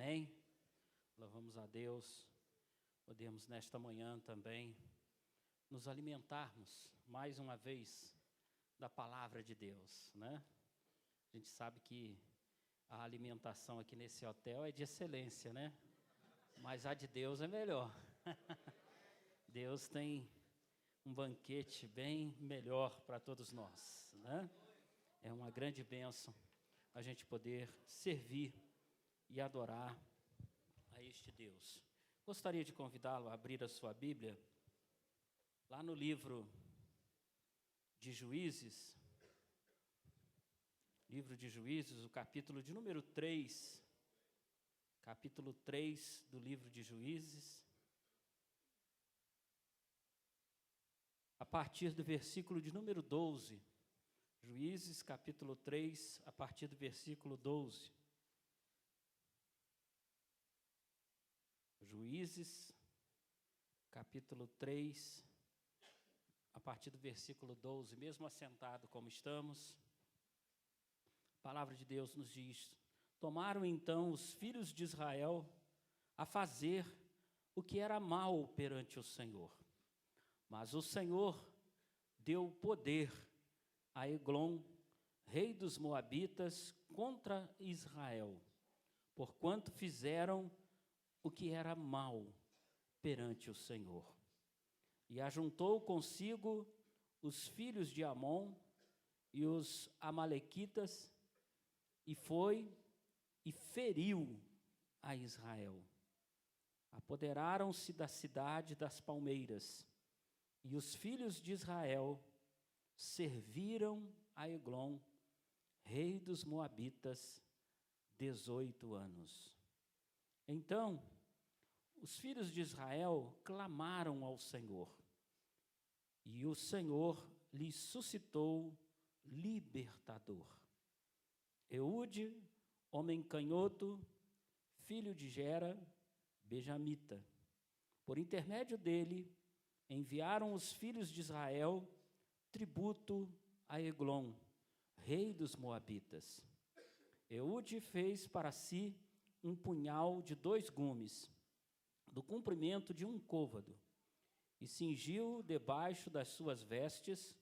Amém? Louvamos a Deus. Podemos nesta manhã também nos alimentarmos mais uma vez da palavra de Deus, né? A gente sabe que a alimentação aqui nesse hotel é de excelência, né? Mas a de Deus é melhor. Deus tem um banquete bem melhor para todos nós, né? É uma grande bênção a gente poder servir e adorar a este Deus. Gostaria de convidá-lo a abrir a sua Bíblia lá no livro de Juízes, o capítulo de número 3, capítulo 3 do livro de Juízes, a partir do versículo de número 12. Juízes, capítulo 3, a partir do versículo 12. Juízes, capítulo 3, a partir do versículo 12, mesmo assentado como estamos, a palavra de Deus nos diz: tomaram então os filhos de Israel a fazer o que era mal perante o Senhor. Mas o Senhor deu poder a Eglon, rei dos Moabitas, contra Israel, porquanto fizeram o que era mal perante o Senhor. E ajuntou consigo os filhos de Amon e os amalequitas, e foi e feriu a Israel. Apoderaram-se da cidade das palmeiras, e os filhos de Israel serviram a Eglon, rei dos Moabitas, 18 anos. Então, os filhos de Israel clamaram ao Senhor, e o Senhor lhes suscitou libertador. Eude, homem canhoto, filho de Gera, benjamita. Por intermédio dele, enviaram os filhos de Israel tributo a Eglon, rei dos Moabitas. Eude fez para si um punhal de 2 gumes, do comprimento de 1 côvado, e cingiu debaixo das suas vestes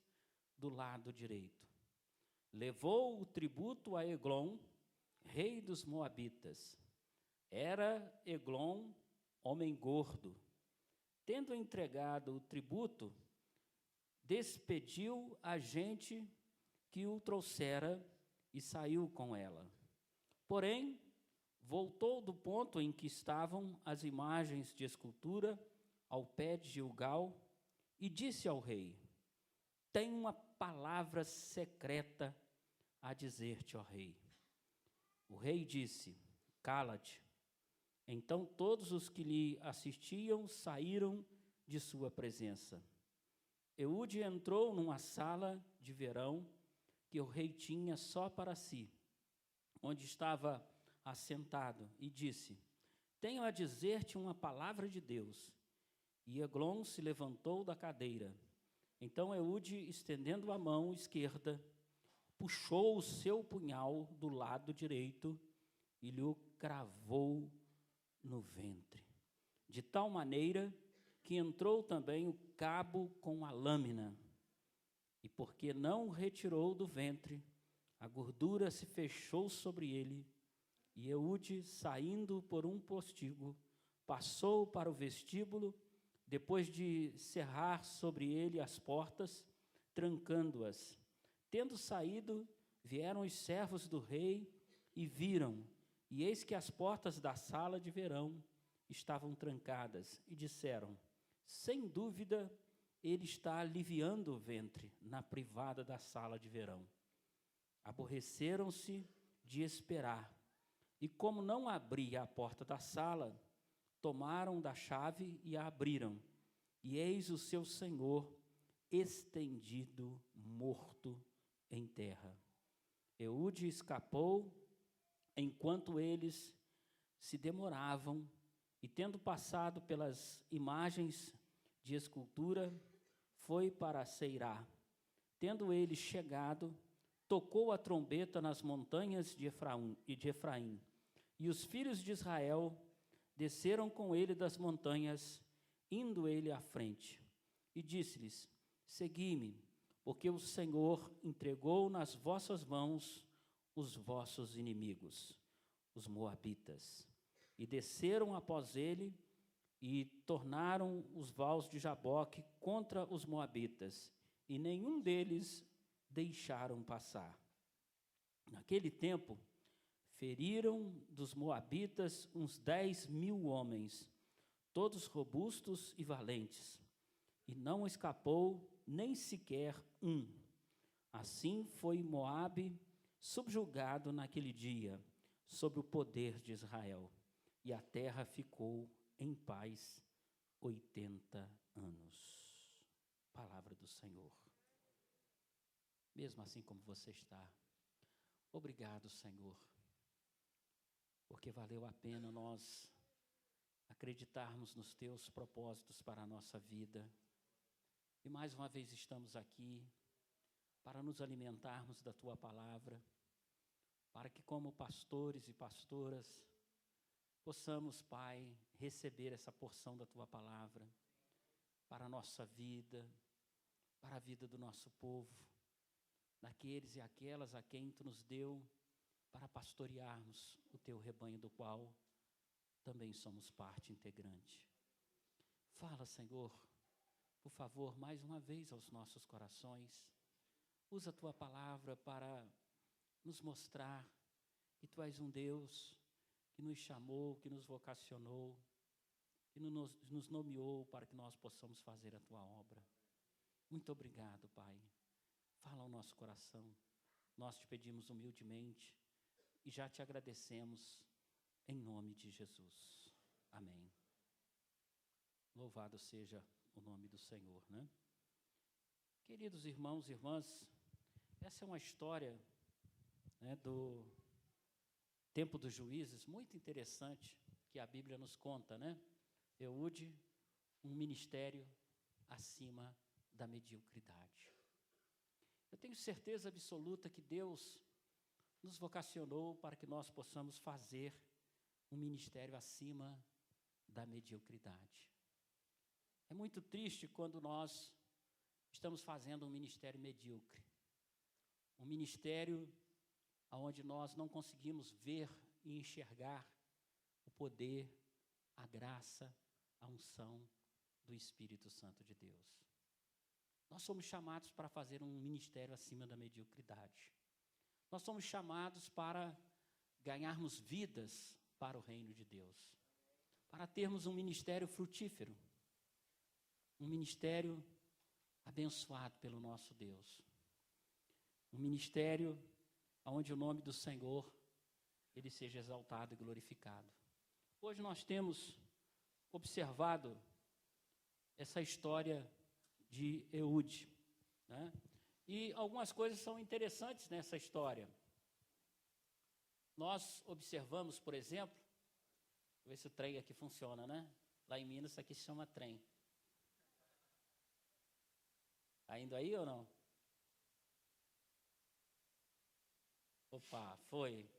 do lado direito. Levou o tributo a Eglon, rei dos Moabitas. Era Eglon homem gordo. Tendo entregado o tributo, despediu a gente que o trouxera e saiu com ela. Porém, voltou do ponto em que estavam as imagens de escultura ao pé de Gilgal e disse ao rei: tenho uma palavra secreta a dizer-te, ó rei. O rei disse: cala-te. Então todos os que lhe assistiam saíram de sua presença. Eude entrou numa sala de verão que o rei tinha só para si, onde estava assentado, e disse: tenho a dizer-te uma palavra de Deus. E Eglon se levantou da cadeira. Então Eude, estendendo a mão esquerda, puxou o seu punhal do lado direito e lhe cravou no ventre, de tal maneira que entrou também o cabo com a lâmina. E porque não o retirou do ventre, a gordura se fechou sobre ele, e Eude, saindo por um postigo, passou para o vestíbulo, depois de cerrar sobre ele as portas, trancando-as. Tendo saído, vieram os servos do rei e viram, e eis que as portas da sala de verão estavam trancadas, e disseram: sem dúvida, ele está aliviando o ventre na privada da sala de verão. Aborreceram-se de esperar, e como não abria a porta da sala, tomaram da chave e a abriram, e eis o seu senhor estendido, morto em terra. Eude escapou enquanto eles se demoravam, e tendo passado pelas imagens de escultura, foi para Seirá. Tendo ele chegado, tocou a trombeta nas montanhas de Efraim, E os filhos de Israel desceram com ele das montanhas, indo ele à frente. E disse-lhes: Segui-me, porque o Senhor entregou nas vossas mãos os vossos inimigos, os moabitas. E desceram após ele e tornaram os vaus de Jaboque contra os moabitas, e nenhum deles deixaram passar. Naquele tempo, feriram dos moabitas uns 10.000 homens, todos robustos e valentes, e não escapou nem sequer um. Assim foi Moabe subjugado naquele dia, sob o poder de Israel, e a terra ficou em paz 80 anos. Palavra do Senhor. Mesmo assim como você está, obrigado, Senhor, porque valeu a pena nós acreditarmos nos teus propósitos para a nossa vida. E mais uma vez estamos aqui para nos alimentarmos da tua palavra, para que como pastores e pastoras possamos, Pai, receber essa porção da tua palavra para a nossa vida, para a vida do nosso povo, daqueles e aquelas a quem tu nos deu para pastorearmos o teu rebanho, do qual também somos parte integrante. Fala, Senhor, por favor, mais uma vez aos nossos corações. Usa a tua palavra para nos mostrar que tu és um Deus que nos chamou, que nos vocacionou, que nos nomeou para que nós possamos fazer a tua obra. Muito obrigado, Pai. Fala ao nosso coração. Nós te pedimos humildemente e já te agradecemos em nome de Jesus. Amém. Louvado seja o nome do Senhor, né? Queridos irmãos e irmãs, essa é uma história, né, do tempo dos juízes, muito interessante, que a Bíblia nos conta, né? Eude, um ministério acima da mediocridade. Eu tenho certeza absoluta que Deus nos vocacionou para que nós possamos fazer um ministério acima da mediocridade. É muito triste quando nós estamos fazendo um ministério medíocre, um ministério onde nós não conseguimos ver e enxergar o poder, a graça, a unção do Espírito Santo de Deus. Nós somos chamados para fazer um ministério acima da mediocridade. Nós somos chamados para ganharmos vidas para o reino de Deus, para termos um ministério frutífero, um ministério abençoado pelo nosso Deus, um ministério onde o nome do Senhor ele seja exaltado e glorificado. Hoje nós temos observado essa história de Eude, né? E algumas coisas são interessantes nessa história. Nós observamos, por exemplo, vou ver se o trem aqui funciona, né? Lá em Minas isso aqui se chama trem. Está indo aí ou não? Opa, foi.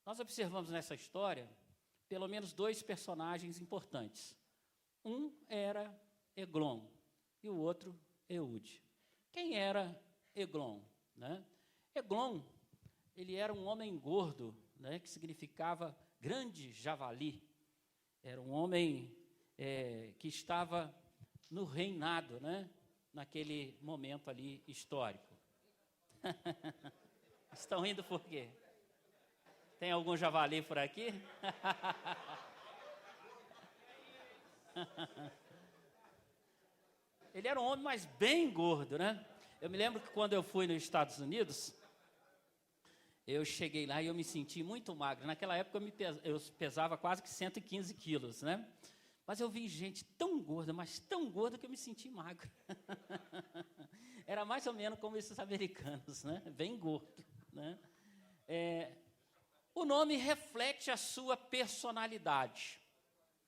Nós observamos nessa história pelo menos dois personagens importantes. Um era Eglon e o outro Eude. Quem era Eglon, né? Eglon, ele era um homem gordo, né, que significava grande javali. Era um homem que estava no reinado, né, naquele momento ali histórico. Estão rindo por quê? Tem algum javali por aqui? Ele era um homem, mas bem gordo, né? Eu me lembro que quando eu fui nos Estados Unidos, eu cheguei lá e eu me senti muito magro. Naquela época eu pesava quase que 115 quilos, né? Mas eu vi gente tão gorda, mas tão gorda que eu me senti magro. Era mais ou menos como esses americanos, né? Bem gordo, né? O nome reflete a sua personalidade,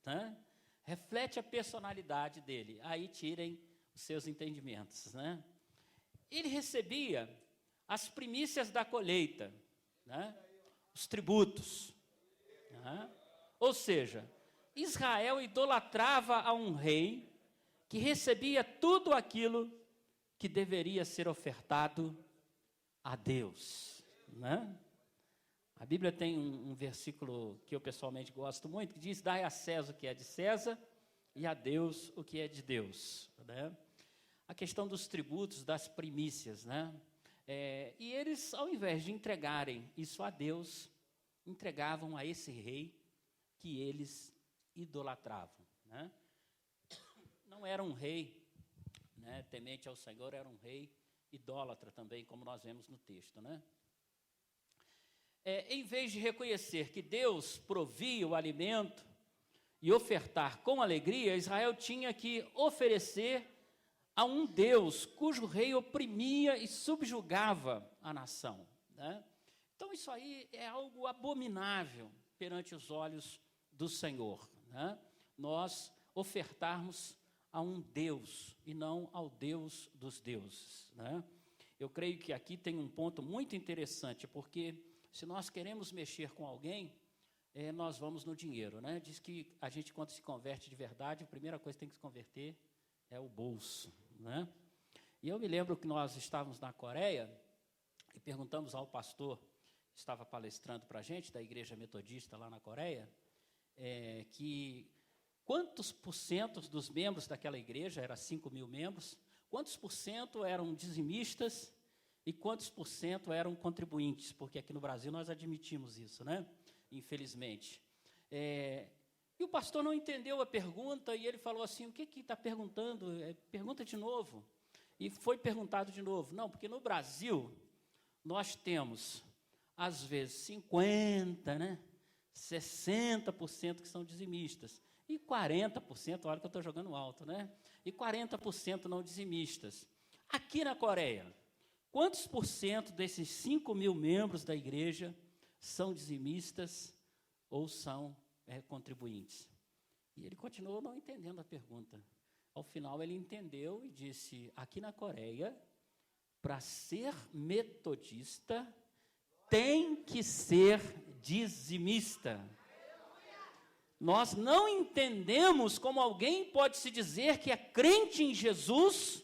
né? Reflete a personalidade dele. Aí tirem os seus entendimentos, né? Ele recebia as primícias da colheita, né? Os tributos. Né? Ou seja, Israel idolatrava a um rei que recebia tudo aquilo que deveria ser ofertado a Deus. Né? A Bíblia tem um versículo que eu pessoalmente gosto muito, que diz: dai a César o que é de César e a Deus o que é de Deus. Né? A questão dos tributos, das primícias, né? E eles, ao invés de entregarem isso a Deus, entregavam a esse rei que eles idolatravam. Né? Não era um rei, né, temente ao Senhor, era um rei idólatra também, como nós vemos no texto. Né? Em vez de reconhecer que Deus provia o alimento e ofertar com alegria, Israel tinha que oferecer a um Deus cujo rei oprimia e subjugava a nação. Né? Então isso aí é algo abominável perante os olhos do Senhor. Né? Nós ofertarmos a um Deus e não ao Deus dos deuses. Né? Eu creio que aqui tem um ponto muito interessante, porque se nós queremos mexer com alguém, nós vamos no dinheiro. Né? Diz que a gente, quando se converte de verdade, a primeira coisa que tem que se converter é o bolso. Né? E eu me lembro que nós estávamos na Coreia e perguntamos ao pastor que estava palestrando para a gente, da igreja metodista lá na Coreia, que quantos por cento dos membros daquela igreja, era 5.000 membros, quantos por cento eram dizimistas e quantos por cento eram contribuintes, porque aqui no Brasil nós admitimos isso, né? Infelizmente. E o pastor não entendeu a pergunta e ele falou assim: o que está perguntando? Pergunta de novo. E foi perguntado de novo. Não, porque no Brasil nós temos, às vezes, 50%, né? 60% que são dizimistas. E 40%, olha que eu estou jogando alto, né? E 40% não dizimistas. Aqui na Coreia, quantos por cento desses 5.000 membros da igreja são dizimistas ou são contribuintes? E ele continuou não entendendo a pergunta. Ao final ele entendeu e disse: aqui na Coreia, para ser metodista, tem que ser dizimista. Nós não entendemos como alguém pode se dizer que é crente em Jesus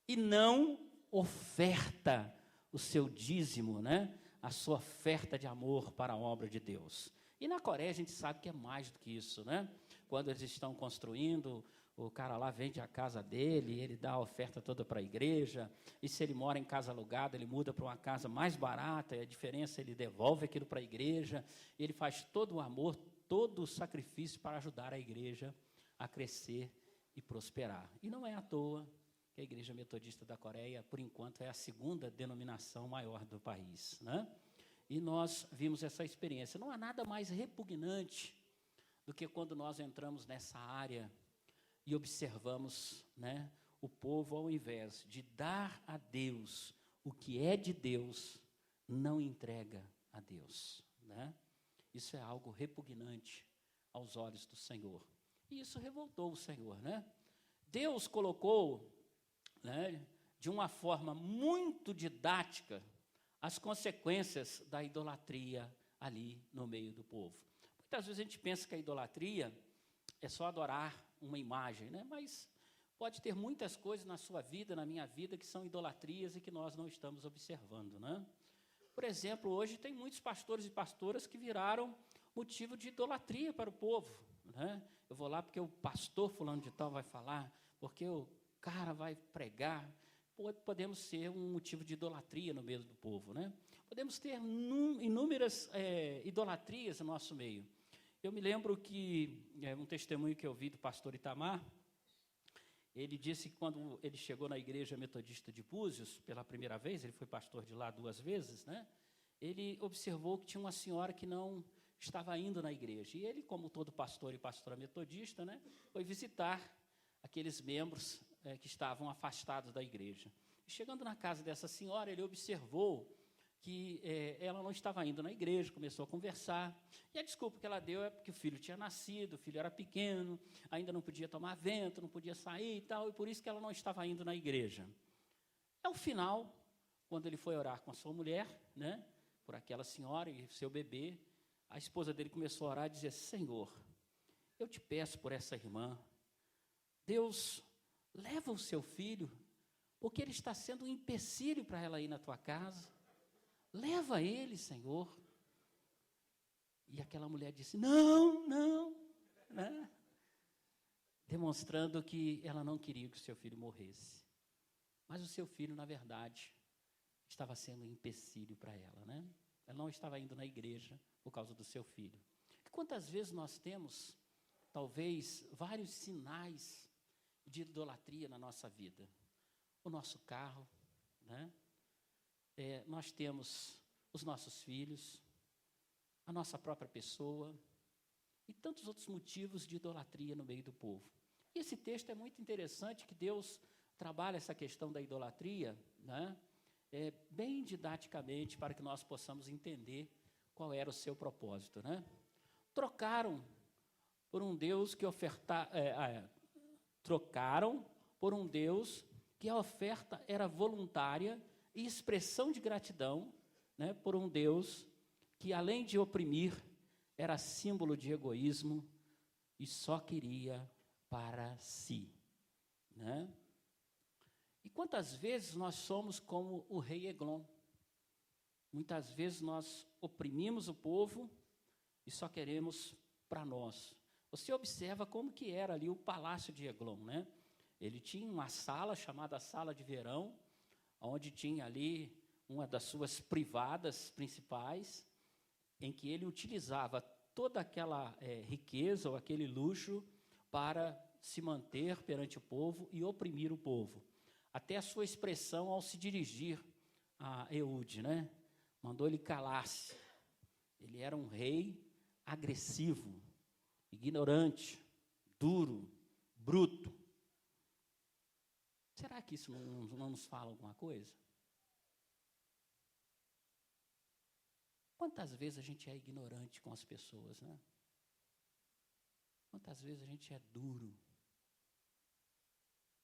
e não oferta o seu dízimo, né? A sua oferta de amor para a obra de Deus. E na Coreia a gente sabe que é mais do que isso, né? Quando eles estão construindo, o cara lá vende a casa dele, ele dá a oferta toda para a igreja, e se ele mora em casa alugada, ele muda para uma casa mais barata, e a diferença ele devolve aquilo para a igreja, e ele faz todo o amor, todo o sacrifício para ajudar a igreja a crescer e prosperar. E não é à toa que a Igreja Metodista da Coreia, por enquanto, é a segunda denominação maior do país, né? E nós vimos essa experiência. Não há nada mais repugnante do que quando nós entramos nessa área e observamos, né, o povo, ao invés de dar a Deus o que é de Deus, não entrega a Deus. Né? Isso é algo repugnante aos olhos do Senhor. E isso revoltou o Senhor. Né? Deus colocou, né, de uma forma muito didática, as consequências da idolatria ali no meio do povo. Muitas vezes a gente pensa que a idolatria é só adorar uma imagem, né? Mas pode ter muitas coisas na sua vida, na minha vida, que são idolatrias e que nós não estamos observando. Né? Por exemplo, hoje tem muitos pastores e pastoras que viraram motivo de idolatria para o povo. Né? Eu vou lá porque o pastor fulano de tal vai falar, porque o cara vai pregar. Podemos ser um motivo de idolatria no meio do povo, né? Podemos ter inúmeras idolatrias no nosso meio. Eu me lembro que, um testemunho que eu vi do pastor Itamar, ele disse que quando ele chegou na igreja metodista de Búzios, pela primeira vez, ele foi pastor de lá 2 vezes, né? Ele observou que tinha uma senhora que não estava indo na igreja. E ele, como todo pastor e pastora metodista, né, foi visitar aqueles membros que estavam afastados da igreja. E chegando na casa dessa senhora, ele observou que ela não estava indo na igreja, começou a conversar, e a desculpa que ela deu é porque o filho tinha nascido, o filho era pequeno, ainda não podia tomar vento, não podia sair e tal, e por isso que ela não estava indo na igreja. Ao final, quando ele foi orar com a sua mulher, né, por aquela senhora e seu bebê, a esposa dele começou a orar e dizer: Senhor, eu te peço por essa irmã, Deus, leva o seu filho, porque ele está sendo um empecilho para ela ir na tua casa. Leva ele, Senhor. E aquela mulher disse: não, não, né? Demonstrando que ela não queria que o seu filho morresse. Mas o seu filho, na verdade, estava sendo um empecilho para ela, né? Ela não estava indo na igreja por causa do seu filho. E quantas vezes nós temos, talvez, vários sinais de idolatria na nossa vida? O nosso carro, né? Nós temos os nossos filhos, a nossa própria pessoa e tantos outros motivos de idolatria no meio do povo. E esse texto é muito interessante, que Deus trabalha essa questão da idolatria, né, bem didaticamente, para que nós possamos entender qual era o seu propósito, né? Trocaram por um Deus que trocaram por um Deus que a oferta era voluntária e expressão de gratidão, né, por um Deus que, além de oprimir, era símbolo de egoísmo e só queria para si, né? E quantas vezes nós somos como o rei Eglon? Muitas vezes nós oprimimos o povo e só queremos para nós. Você observa como que era ali o palácio de Eglon, né? Ele tinha uma sala chamada Sala de Verão, onde tinha ali uma das suas privadas principais, em que ele utilizava toda aquela riqueza ou aquele luxo para se manter perante o povo e oprimir o povo. Até a sua expressão ao se dirigir a Eude, né? Mandou ele calar-se. Ele era um rei agressivo, ignorante, duro, bruto. Será que isso não nos fala alguma coisa? Quantas vezes a gente é ignorante com as pessoas, né? Quantas vezes a gente é duro?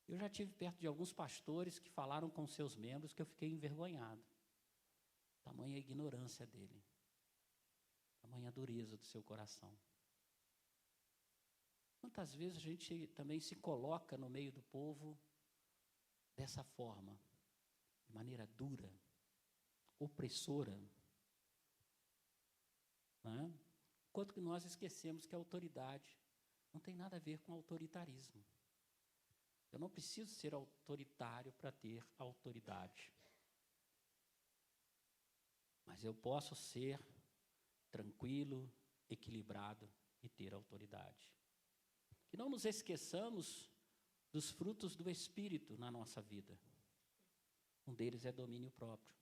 Eu já estive perto de alguns pastores que falaram com seus membros que eu fiquei envergonhado. Tamanha ignorância dele. Tamanha dureza do seu coração. Quantas vezes a gente também se coloca no meio do povo dessa forma, de maneira dura, opressora, né? Enquanto que nós esquecemos que a autoridade não tem nada a ver com autoritarismo. Eu não preciso ser autoritário para ter autoridade. Mas eu posso ser tranquilo, equilibrado e ter autoridade. Que não nos esqueçamos dos frutos do Espírito na nossa vida. Um deles é domínio próprio.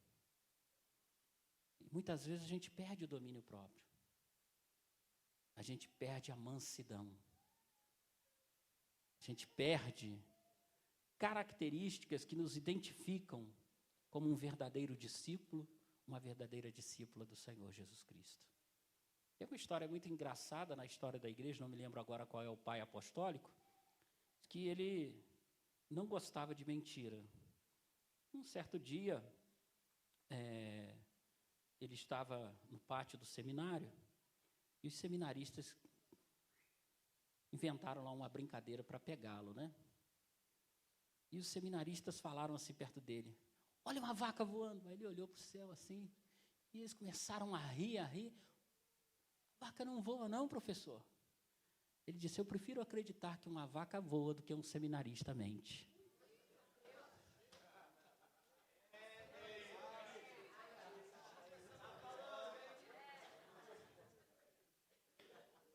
E muitas vezes a gente perde o domínio próprio. A gente perde a mansidão. A gente perde características que nos identificam como um verdadeiro discípulo, uma verdadeira discípula do Senhor Jesus Cristo. Tem uma história muito engraçada na história da igreja, não me lembro agora qual é o pai apostólico, que ele não gostava de mentira. Um certo dia, ele estava no pátio do seminário e os seminaristas inventaram lá uma brincadeira para pegá-lo, né? E os seminaristas falaram assim perto dele: olha uma vaca voando. Aí ele olhou para o céu assim, e eles começaram a rir, a rir. A vaca não voa não, professor. Ele disse: eu prefiro acreditar que uma vaca voa do que um seminarista mente.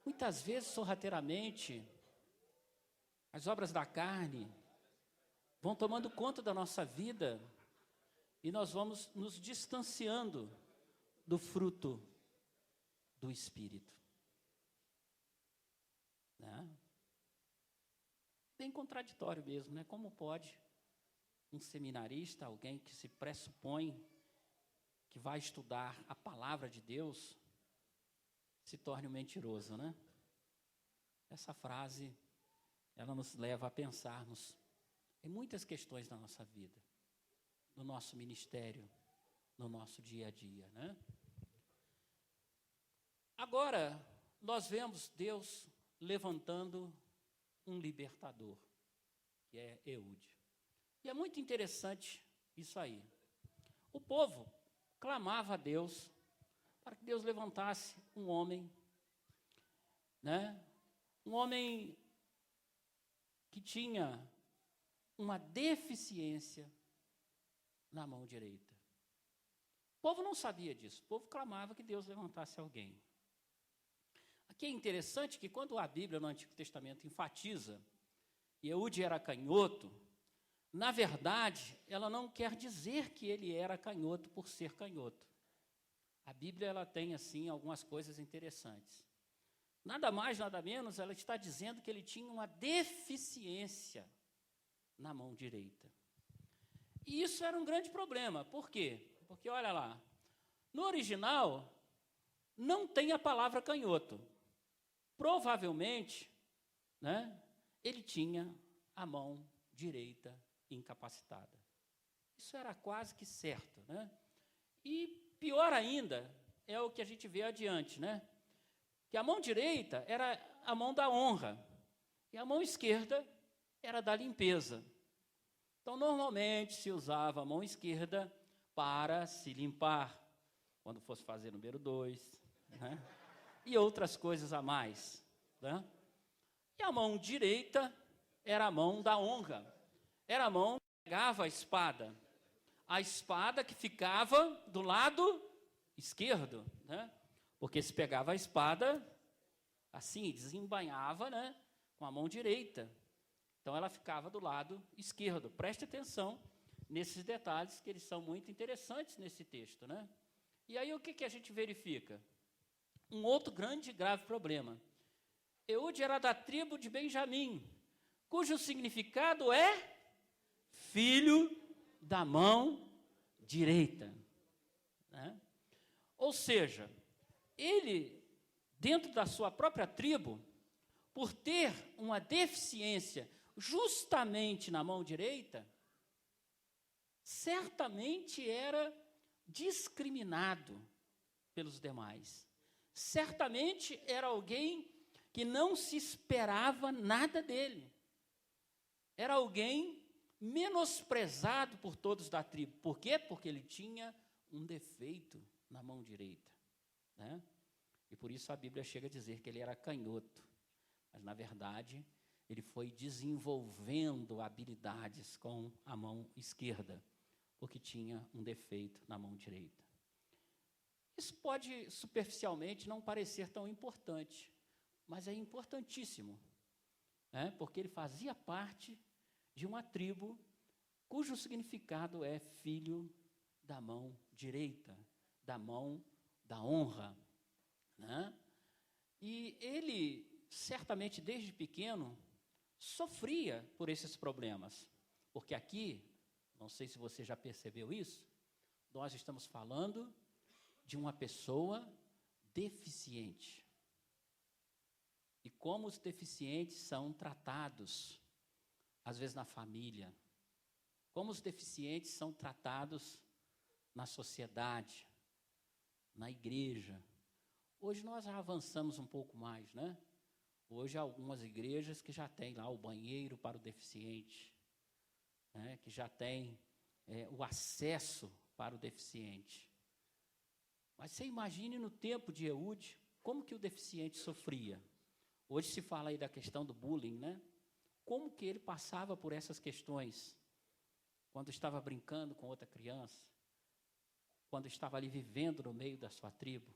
Muitas vezes, sorrateiramente, as obras da carne vão tomando conta da nossa vida e nós vamos nos distanciando do fruto do Espírito. Né? Bem contraditório mesmo, né? Como pode um seminarista, alguém que se pressupõe que vai estudar a palavra de Deus, se torne um mentiroso, né? Essa frase, ela nos leva a pensarmos em muitas questões da nossa vida. no nosso ministério, no nosso dia a dia, né? Agora, nós vemos Deus levantando um libertador, que é Eude. E é muito interessante isso aí. O povo clamava a Deus para que Deus levantasse um homem, né? Um homem que tinha uma deficiência na mão direita. O povo não sabia disso. O povo clamava que Deus levantasse alguém. Aqui é interessante que quando a Bíblia no Antigo Testamento enfatiza Eude era canhoto, na verdade, ela não quer dizer que ele era canhoto por ser canhoto. A Bíblia ela tem assim algumas coisas interessantes. Nada mais, nada menos, ela está dizendo que ele tinha uma deficiência na mão direita. E isso era um grande problema. Por quê? Porque, olha lá, no original não tem a palavra canhoto. Provavelmente, né, ele tinha a mão direita incapacitada. Isso era quase que certo, né? E pior ainda é o que a gente vê adiante, né? Que a mão direita era a mão da honra e a mão esquerda era da limpeza. Então, normalmente se usava a mão esquerda para se limpar, quando fosse fazer número 2, né? E outras coisas a mais, né? E a mão direita era a mão da honra, era a mão que pegava a espada que ficava do lado esquerdo, né? Porque se pegava a espada assim, desembainhava, né, com a mão direita. Então ela ficava do lado esquerdo. Preste atenção nesses detalhes, que eles são muito interessantes nesse texto, né? E aí o que a gente verifica? Um outro grande e grave problema. Eude era da tribo de Benjamim, cujo significado é filho da mão direita, né? Ou seja, ele, dentro da sua própria tribo, por ter uma deficiência justamente na mão direita, certamente era discriminado pelos demais. Certamente era alguém que não se esperava nada dele. Era alguém menosprezado por todos da tribo. Por quê? Porque ele tinha um defeito na mão direita, né? E por isso a Bíblia chega a dizer que ele era canhoto. Mas, na verdade, ele foi desenvolvendo habilidades com a mão esquerda, porque tinha um defeito na mão direita. Isso pode, superficialmente, não parecer tão importante, mas é importantíssimo, né? Porque ele fazia parte de uma tribo cujo significado é filho da mão direita, da mão da honra, né? E ele, certamente, desde pequeno, sofria por esses problemas, porque aqui, não sei se você já percebeu isso, nós estamos falando de uma pessoa deficiente. E como os deficientes são tratados, às vezes na família, como os deficientes são tratados na sociedade, na igreja. Hoje nós já avançamos um pouco mais, né? Hoje há algumas igrejas que já têm lá o banheiro para o deficiente, né? Que já tem o acesso para o deficiente. Mas você imagine no tempo de Eude, como que o deficiente sofria. Hoje se fala aí da questão do bullying, né? Como que ele passava por essas questões quando estava brincando com outra criança, quando estava ali vivendo no meio da sua tribo.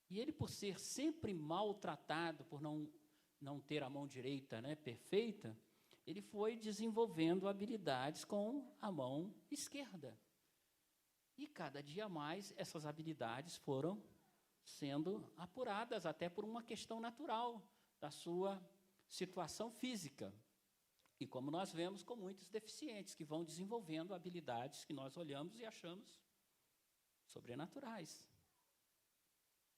E ele, por ser sempre maltratado, por não ter a mão direita, né, perfeita, ele foi desenvolvendo habilidades com a mão esquerda. E cada dia mais essas habilidades foram sendo apuradas, até por uma questão natural da sua situação física. E como nós vemos com muitos deficientes que vão desenvolvendo habilidades que nós olhamos e achamos sobrenaturais.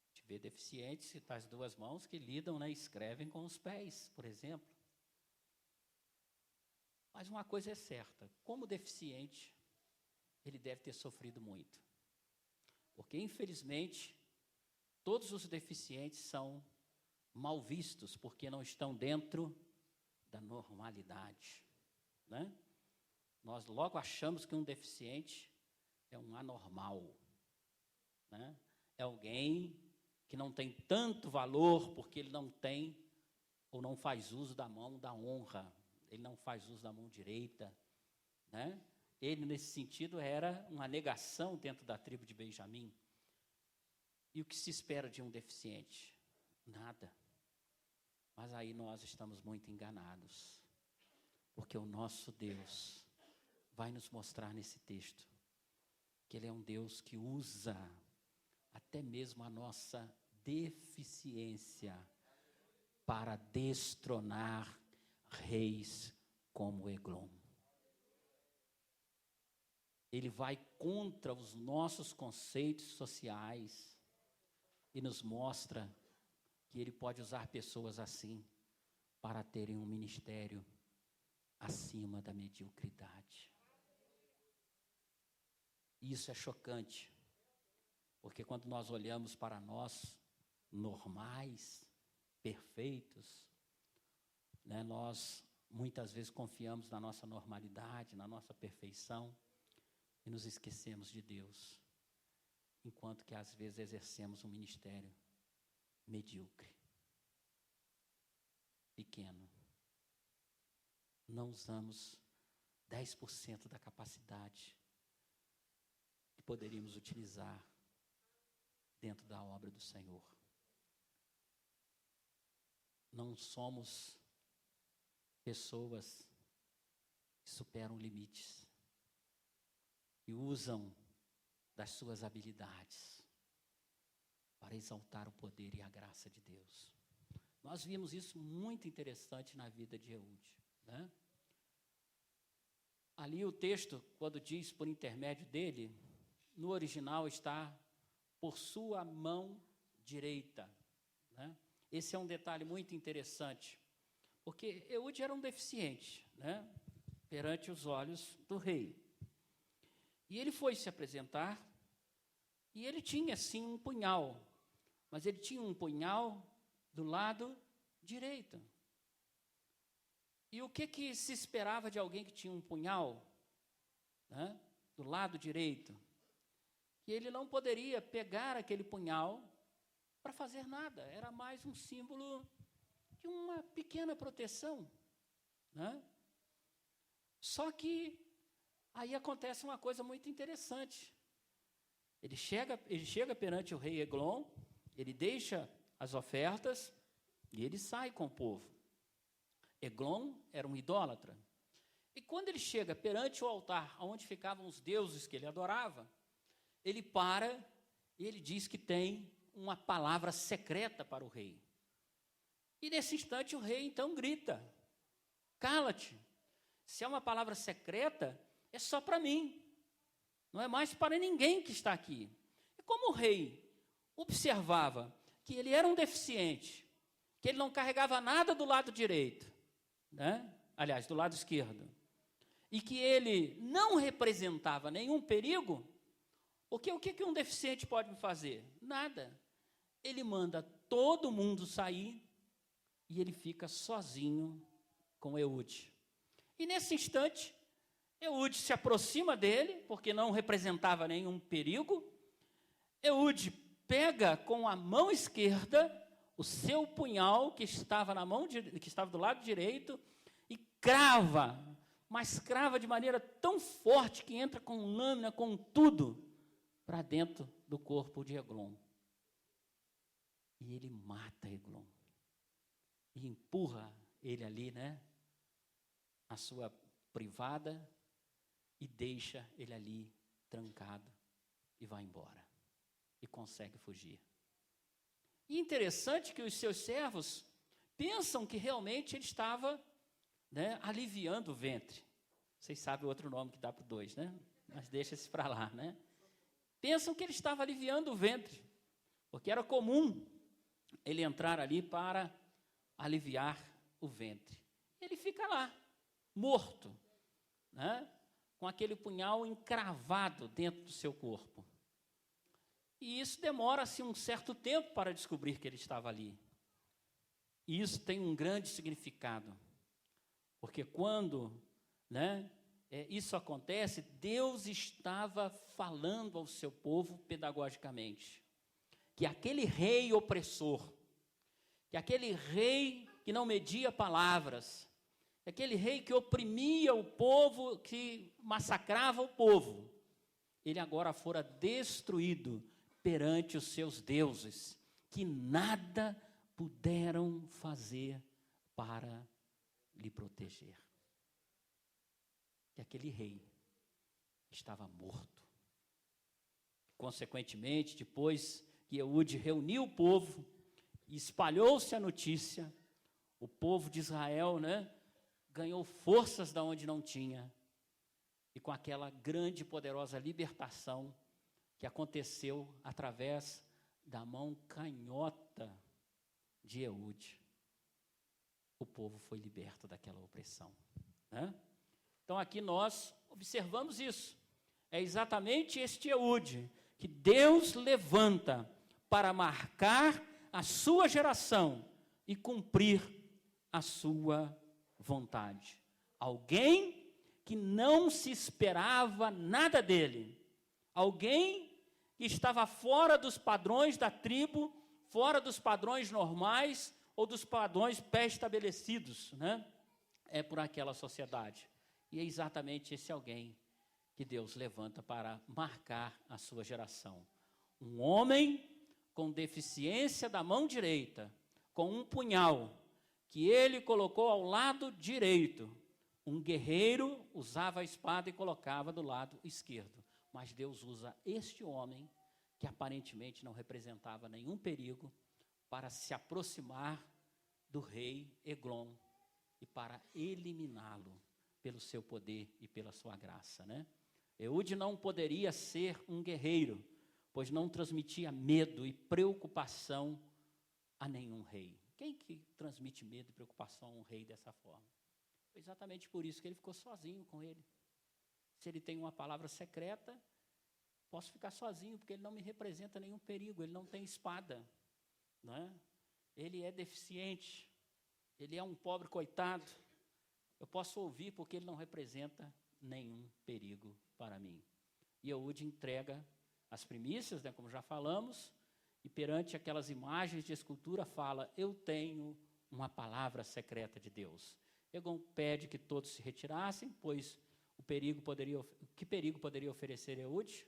A gente vê deficientes que têm as duas mãos que lidam, né, escrevem com os pés, por exemplo. Mas uma coisa é certa, como deficiente, ele deve ter sofrido muito. Porque, infelizmente, todos os deficientes são mal vistos, porque não estão dentro da normalidade, né? Nós logo achamos que um deficiente é um anormal, né? É alguém que não tem tanto valor, porque ele não tem ou não faz uso da mão da honra, ele não faz uso da mão direita, né? Ele, nesse sentido, era uma negação dentro da tribo de Benjamim. E o que se espera de um deficiente? Nada. Mas aí nós estamos muito enganados, porque o nosso Deus vai nos mostrar nesse texto que Ele é um Deus que usa até mesmo a nossa deficiência para destronar reis como Eglon. Ele vai contra os nossos conceitos sociais e nos mostra que Ele pode usar pessoas assim para terem um ministério acima da mediocridade. Isso é chocante, porque quando nós olhamos para nós, normais, perfeitos, né, nós muitas vezes confiamos na nossa normalidade, na nossa perfeição, e nos esquecemos de Deus, enquanto que às vezes exercemos um ministério medíocre, pequeno. Não usamos 10% da capacidade que poderíamos utilizar dentro da obra do Senhor. Não somos pessoas que superam limites e usam das suas habilidades para exaltar o poder e a graça de Deus. Nós vimos isso muito interessante na vida de Eude, né? Ali o texto, quando diz por intermédio dele, no original está por sua mão direita, né? Esse é um detalhe muito interessante, porque Eude era um deficiente, né, perante os olhos do rei. E ele foi se apresentar, e ele tinha sim um punhal, mas ele tinha um punhal do lado direito. E o que se esperava de alguém que tinha um punhal, né, do lado direito? Que ele não poderia pegar aquele punhal para fazer nada, era mais um símbolo de uma pequena proteção, né? Só que aí acontece uma coisa muito interessante. Ele chega perante o rei Eglon, ele deixa as ofertas e ele sai com o povo. Eglon era um idólatra. E quando ele chega perante o altar, onde ficavam os deuses que ele adorava, ele para e ele diz que tem uma palavra secreta para o rei. E nesse instante o rei então grita: cala-te, se é uma palavra secreta, é só para mim, não é mais para ninguém que está aqui. E como o rei observava que ele era um deficiente, que ele não carregava nada do lado direito, né? Aliás, do lado esquerdo, e que ele não representava nenhum perigo, porque o que um deficiente pode fazer? Nada. Ele manda todo mundo sair e ele fica sozinho com Eude. E nesse instante, Eude se aproxima dele, porque não representava nenhum perigo. Eude pega com a mão esquerda o seu punhal que estava que estava do lado direito e crava, mas crava de maneira tão forte que entra com lâmina, com tudo, para dentro do corpo de Eglon. E ele mata Eglon. E empurra ele ali, né, na sua privada, e deixa ele ali trancado e vai embora. E consegue fugir. E interessante que os seus servos pensam que realmente ele estava, né, aliviando o ventre. Vocês sabem o outro nome que dá para o 2, né? Mas deixa esse para lá, né? Pensam que ele estava aliviando o ventre, porque era comum ele entrar ali para aliviar o ventre. Ele fica lá, morto, né, com aquele punhal encravado dentro do seu corpo. E isso demora-se um certo tempo para descobrir que ele estava ali. E isso tem um grande significado, porque quando, isso acontece, Deus estava falando ao seu povo pedagogicamente, que aquele rei opressor, que aquele rei que não media palavras, aquele rei que oprimia o povo, que massacrava o povo, ele agora fora destruído perante os seus deuses, que nada puderam fazer para lhe proteger. E aquele rei estava morto. Consequentemente, depois que Eude reuniu o povo, e espalhou-se a notícia, o povo de Israel, ganhou forças da onde não tinha, e com aquela grande e poderosa libertação que aconteceu através da mão canhota de Eude, o povo foi liberto daquela opressão. Então aqui nós observamos isso. É exatamente este Eude que Deus levanta para marcar a sua geração e cumprir a sua vontade. Alguém que não se esperava nada dele. Alguém que estava fora dos padrões da tribo, fora dos padrões normais ou dos padrões pré-estabelecidos, por aquela sociedade. E é exatamente esse alguém que Deus levanta para marcar a sua geração. Um homem com deficiência da mão direita, com um punhal, que ele colocou ao lado direito. Um guerreiro usava a espada e colocava do lado esquerdo. Mas Deus usa este homem, que aparentemente não representava nenhum perigo, para se aproximar do rei Eglon e para eliminá-lo pelo seu poder e pela sua graça, Eude não poderia ser um guerreiro, pois não transmitia medo e preocupação a nenhum rei. Quem que transmite medo e preocupação a um rei dessa forma? Foi exatamente por isso que ele ficou sozinho com ele. Se ele tem uma palavra secreta, posso ficar sozinho, porque ele não me representa nenhum perigo, ele não tem espada, Ele é deficiente, ele é um pobre coitado. Eu posso ouvir porque ele não representa nenhum perigo para mim. E Eude entrega as primícias, como já falamos, e perante aquelas imagens de escultura fala: eu tenho uma palavra secreta de Deus. Eglon pede que todos se retirassem, pois que perigo poderia oferecer Eude,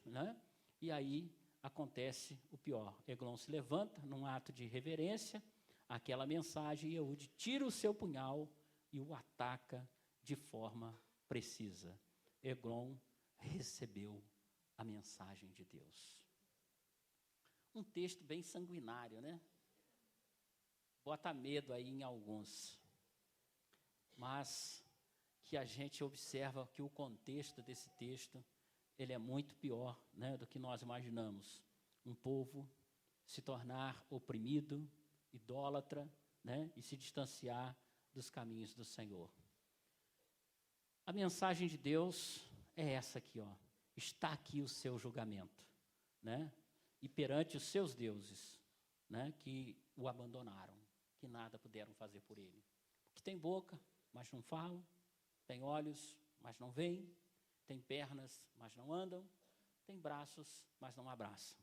E aí acontece o pior. Eglon se levanta num ato de reverência àquela mensagem e Eude tira o seu punhal e o ataca de forma precisa. Eglon recebeu a mensagem de Deus. Um texto bem sanguinário, Bota medo aí em alguns. Mas que a gente observa que o contexto desse texto, ele é muito pior, do que nós imaginamos. Um povo se tornar oprimido, idólatra, e se distanciar dos caminhos do Senhor. A mensagem de Deus é essa aqui, Está aqui o seu julgamento, E perante os seus deuses, que o abandonaram, que nada puderam fazer por ele. Que tem boca, mas não falam, tem olhos, mas não veem, tem pernas, mas não andam, tem braços, mas não abraçam,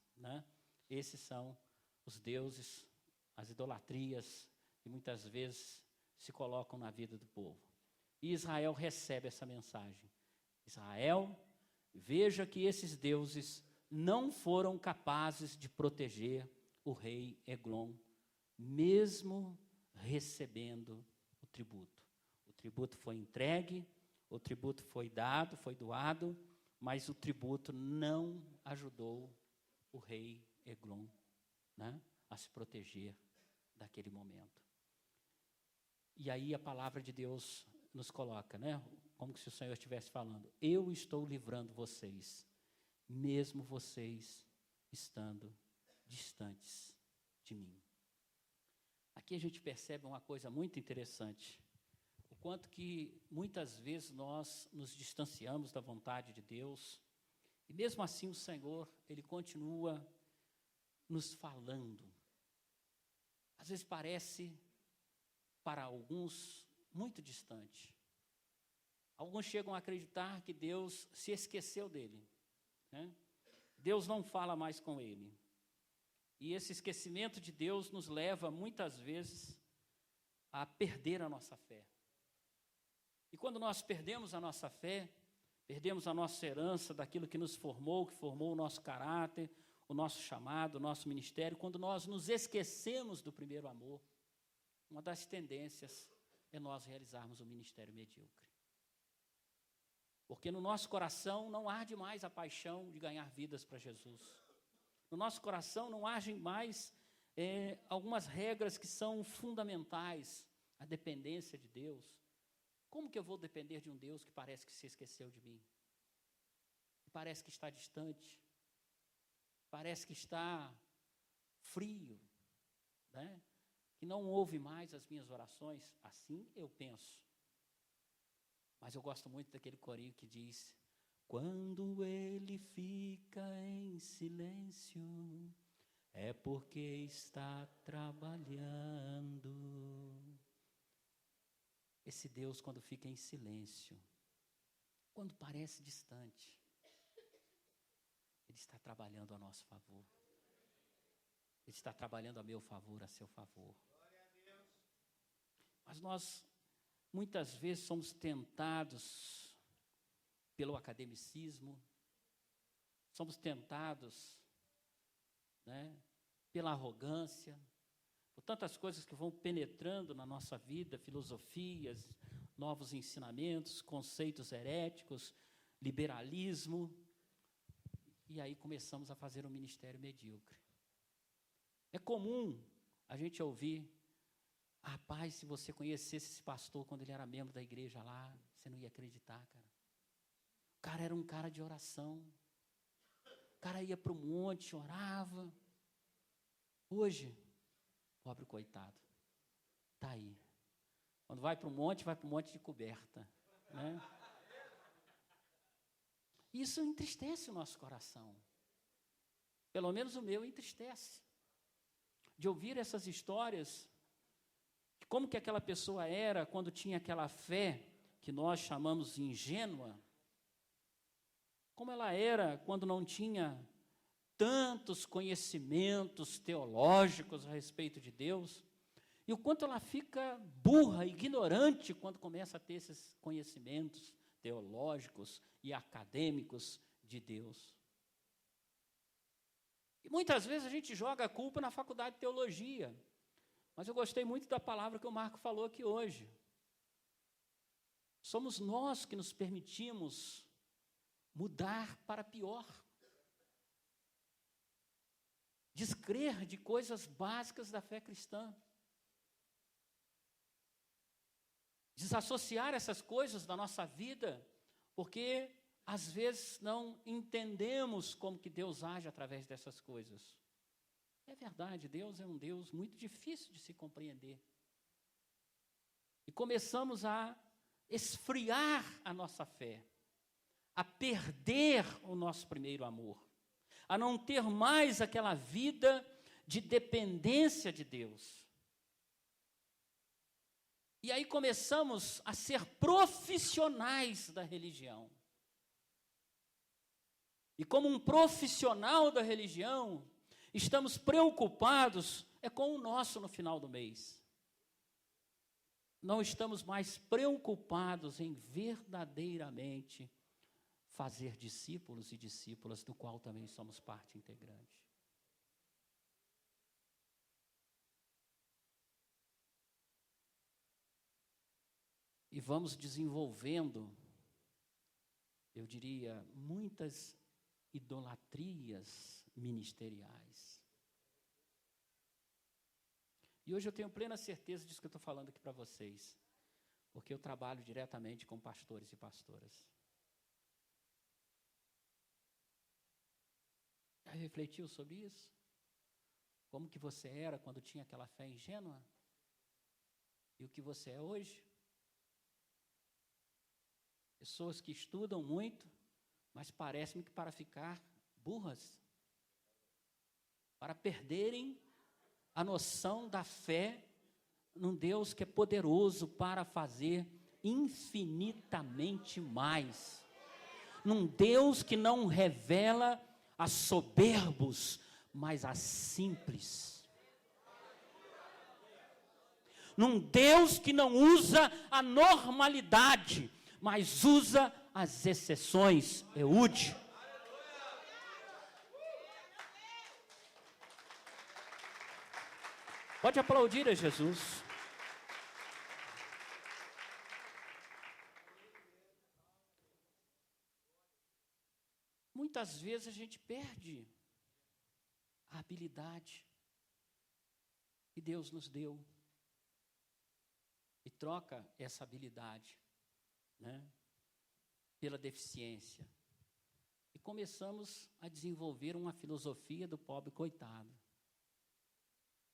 Esses são os deuses, as idolatrias que muitas vezes se colocam na vida do povo. E Israel recebe essa mensagem. Israel, veja que esses deuses não foram capazes de proteger o rei Eglon, mesmo recebendo o tributo. O tributo foi entregue, o tributo foi dado, foi doado, mas o tributo não ajudou o rei Eglon, a se proteger daquele momento. E aí a palavra de Deus nos coloca, como se o Senhor estivesse falando: eu estou livrando vocês, mesmo vocês estando distantes de mim. Aqui a gente percebe uma coisa muito interessante. O quanto que muitas vezes nós nos distanciamos da vontade de Deus, e mesmo assim o Senhor, Ele continua nos falando. Às vezes parece, para alguns, muito distante. Alguns chegam a acreditar que Deus se esqueceu dele, né? Deus não fala mais com ele. E esse esquecimento de Deus nos leva, muitas vezes, a perder a nossa fé. E quando nós perdemos a nossa fé, perdemos a nossa herança daquilo que nos formou, que formou o nosso caráter, o nosso chamado, o nosso ministério, quando nós nos esquecemos do primeiro amor, uma das tendências é nós realizarmos um ministério medíocre. Porque no nosso coração não arde mais a paixão de ganhar vidas para Jesus. No nosso coração não arde mais algumas regras que são fundamentais, a dependência de Deus. Como que eu vou depender de um Deus que parece que se esqueceu de mim? Que parece que está distante? Parece que está frio, né? Que não ouve mais as minhas orações? Assim eu penso. Mas eu gosto muito daquele corinho que diz: quando ele fica em silêncio, é porque está trabalhando. Esse Deus, quando fica em silêncio, quando parece distante, Ele está trabalhando a nosso favor. Ele está trabalhando a meu favor, a seu favor. Mas nós, muitas vezes, somos tentados pelo academicismo, somos tentados, né, pela arrogância, por tantas coisas que vão penetrando na nossa vida, filosofias, novos ensinamentos, conceitos heréticos, liberalismo, e aí começamos a fazer um ministério medíocre. É comum a gente ouvir: rapaz, se você conhecesse esse pastor quando ele era membro da igreja lá, você não ia acreditar, cara. O cara era um cara de oração. O cara ia para o monte, orava. Hoje, pobre coitado, está aí. Quando vai para o monte de coberta, né? Isso entristece o nosso coração. Pelo menos o meu entristece. De ouvir essas histórias, de como que aquela pessoa era quando tinha aquela fé que nós chamamos ingênua, como ela era quando não tinha tantos conhecimentos teológicos a respeito de Deus, e o quanto ela fica burra, ignorante, quando começa a ter esses conhecimentos teológicos e acadêmicos de Deus. E muitas vezes a gente joga a culpa na faculdade de teologia, mas eu gostei muito da palavra que o Marco falou aqui hoje. Somos nós que nos permitimos mudar para pior. Descrer de coisas básicas da fé cristã. Desassociar essas coisas da nossa vida, porque às vezes não entendemos como que Deus age através dessas coisas. É verdade, Deus é um Deus muito difícil de se compreender. E começamos a esfriar a nossa fé, a perder o nosso primeiro amor, a não ter mais aquela vida de dependência de Deus. E aí começamos a ser profissionais da religião. E como um profissional da religião, estamos preocupados com o nosso no final do mês. Não estamos mais preocupados em verdadeiramente fazer discípulos e discípulas, do qual também somos parte integrante. E vamos desenvolvendo, eu diria, muitas idolatrias ministeriais. E hoje eu tenho plena certeza disso que eu estou falando aqui para vocês, porque eu trabalho diretamente com pastores e pastoras. Já refletiu sobre isso? Como que você era quando tinha aquela fé ingênua? E o que você é hoje? Pessoas que estudam muito, mas parece-me que para ficar burras, para perderem a noção da fé num Deus que é poderoso para fazer infinitamente mais. Num Deus que não revela a soberbos, mas a simples. Num Deus que não usa a normalidade, mas usa as exceções. Eude. Pode aplaudir a Jesus. Muitas vezes a gente perde a habilidade que Deus nos deu e troca essa habilidade, né, pela deficiência. E começamos a desenvolver uma filosofia do pobre coitado.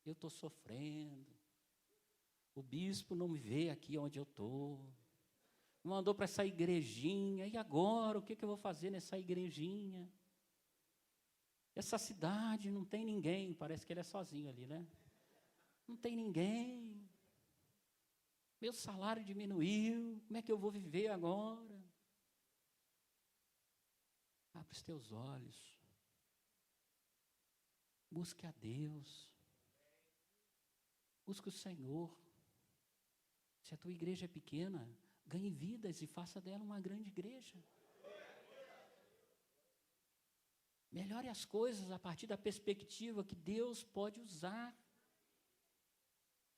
Eu estou sofrendo, o bispo não me vê aqui onde eu estou, me mandou para essa igrejinha, e agora, o que eu vou fazer nessa igrejinha? Essa cidade não tem ninguém, parece que ele é sozinho ali, né? Não tem ninguém, meu salário diminuiu, como é que eu vou viver agora? Abre os teus olhos, busque a Deus, busque o Senhor. Se a tua igreja é pequena, ganhe vidas e faça dela uma grande igreja. Melhore as coisas a partir da perspectiva que Deus pode usar.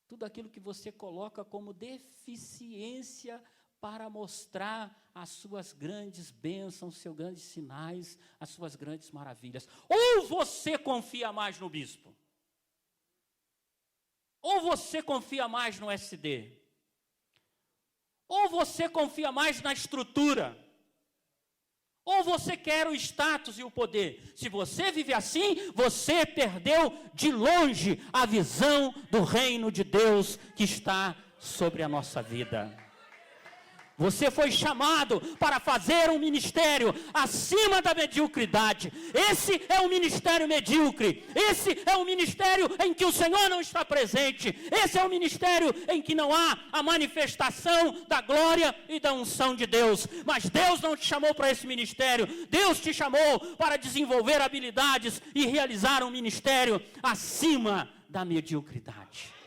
Tudo aquilo que você coloca como deficiência para mostrar as suas grandes bênçãos, os seus grandes sinais, as suas grandes maravilhas. Ou você confia mais no bispo, ou você confia mais no SD, ou você confia mais na estrutura, ou você quer o status e o poder. Se você vive assim, você perdeu de longe a visão do reino de Deus que está sobre a nossa vida. Você foi chamado para fazer um ministério acima da mediocridade. Esse é um ministério medíocre. Esse é um ministério em que o Senhor não está presente. Esse é um ministério em que não há a manifestação da glória e da unção de Deus. Mas Deus não te chamou para esse ministério. Deus te chamou para desenvolver habilidades e realizar um ministério acima da mediocridade.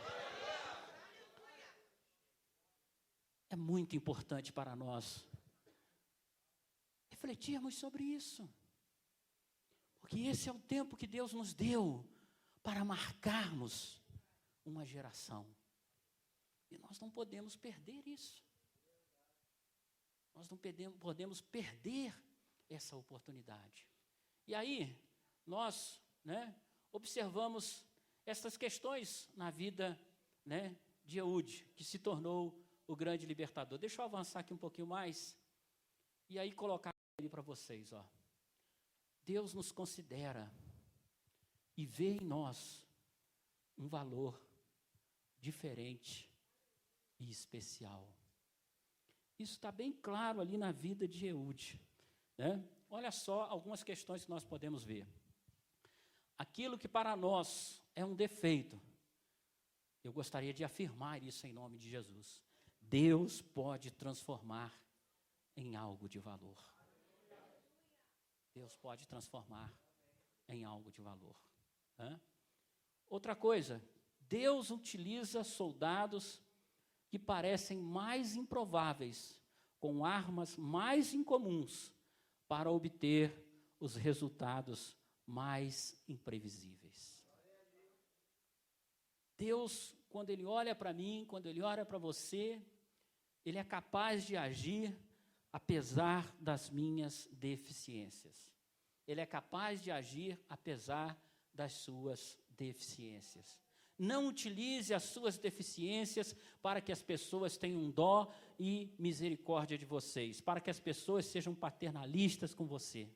É muito importante para nós refletirmos sobre isso, porque esse é o tempo que Deus nos deu para marcarmos uma geração, e nós não podemos perder isso, nós não podemos perder essa oportunidade. E aí, nós, observamos essas questões na vida, de Eude, que se tornou o grande libertador. Deixa eu avançar aqui um pouquinho mais, e aí colocar ali para vocês, ó. Deus nos considera e vê em nós um valor diferente e especial. Isso está bem claro ali na vida de Eude, Olha só algumas questões que nós podemos ver. Aquilo que para nós é um defeito, eu gostaria de afirmar isso em nome de Jesus. Deus pode transformar em algo de valor. Deus pode transformar em algo de valor. Outra coisa, Deus utiliza soldados que parecem mais improváveis, com armas mais incomuns, para obter os resultados mais imprevisíveis. Deus, quando Ele olha para mim, quando Ele olha para você, Ele é capaz de agir apesar das minhas deficiências. Ele é capaz de agir apesar das suas deficiências. Não utilize as suas deficiências para que as pessoas tenham dó e misericórdia de vocês, para que as pessoas sejam paternalistas com você.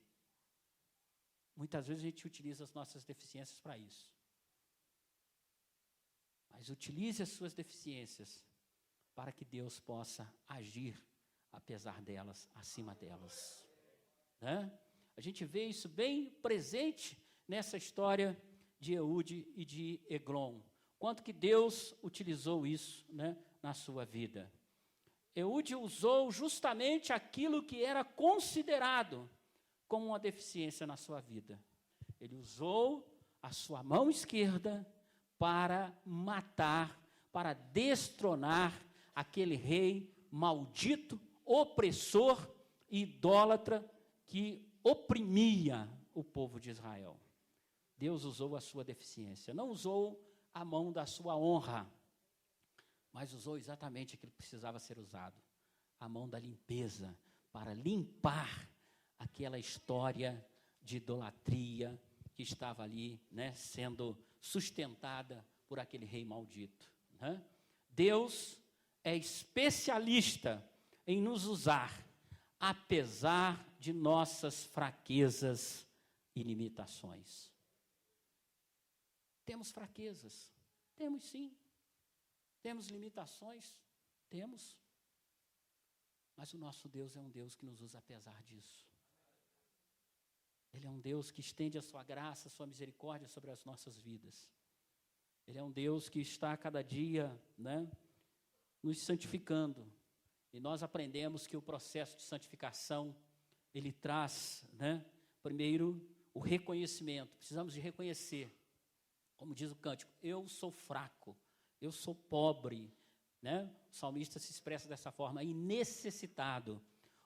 Muitas vezes a gente utiliza as nossas deficiências para isso. Mas utilize as suas deficiências para que Deus possa agir apesar delas, acima delas. Né? A gente vê isso bem presente nessa história de Eude e de Eglon. Quanto que Deus utilizou isso, né, na sua vida. Eude usou justamente aquilo que era considerado como uma deficiência na sua vida. Ele usou a sua mão esquerda para matar, para destronar aquele rei maldito, opressor e idólatra que oprimia o povo de Israel. Deus usou a sua deficiência, não usou a mão da sua honra, mas usou exatamente aquilo que precisava ser usado, a mão da limpeza, para limpar aquela história de idolatria que estava ali, né, sendo sustentada por aquele rei maldito. Né? Deus é especialista em nos usar, apesar de nossas fraquezas e limitações. Temos fraquezas? Temos sim. Temos limitações? Temos. Mas o nosso Deus é um Deus que nos usa apesar disso. Ele é um Deus que estende a sua graça, a sua misericórdia sobre as nossas vidas. Ele é um Deus que está a cada dia, né, nos santificando. E nós aprendemos que o processo de santificação, ele traz, né, primeiro, o reconhecimento. Precisamos de reconhecer, como diz o cântico, eu sou fraco, eu sou pobre, né? O salmista se expressa dessa forma, e necessitado.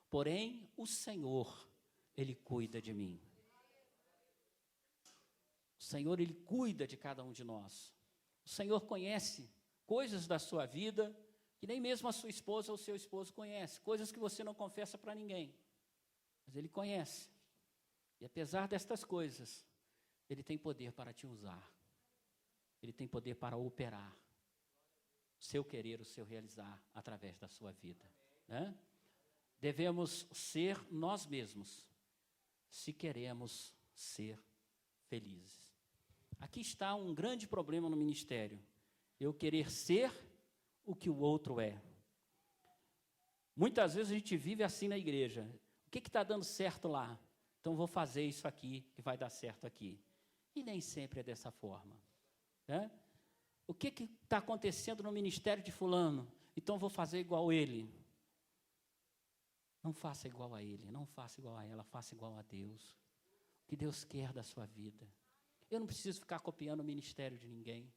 Porém, o Senhor, Ele cuida de mim. O Senhor, Ele cuida de cada um de nós. O Senhor conhece coisas da sua vida que nem mesmo a sua esposa ou o seu esposo conhece, coisas que você não confessa para ninguém, mas Ele conhece. E apesar destas coisas, Ele tem poder para te usar. Ele tem poder para operar o seu querer, o seu realizar através da sua vida. Né? Devemos ser nós mesmos, se queremos ser felizes. Aqui está um grande problema no ministério. Eu querer ser o que o outro é. Muitas vezes a gente vive assim na igreja. O que está dando certo lá? Então vou fazer isso aqui, que vai dar certo aqui. E nem sempre é dessa forma. Né? O que está acontecendo no ministério de fulano? Então vou fazer igual ele. Não faça igual a ele, não faça igual a ela, faça igual a Deus. O que Deus quer da sua vida. Eu não preciso ficar copiando o ministério de ninguém.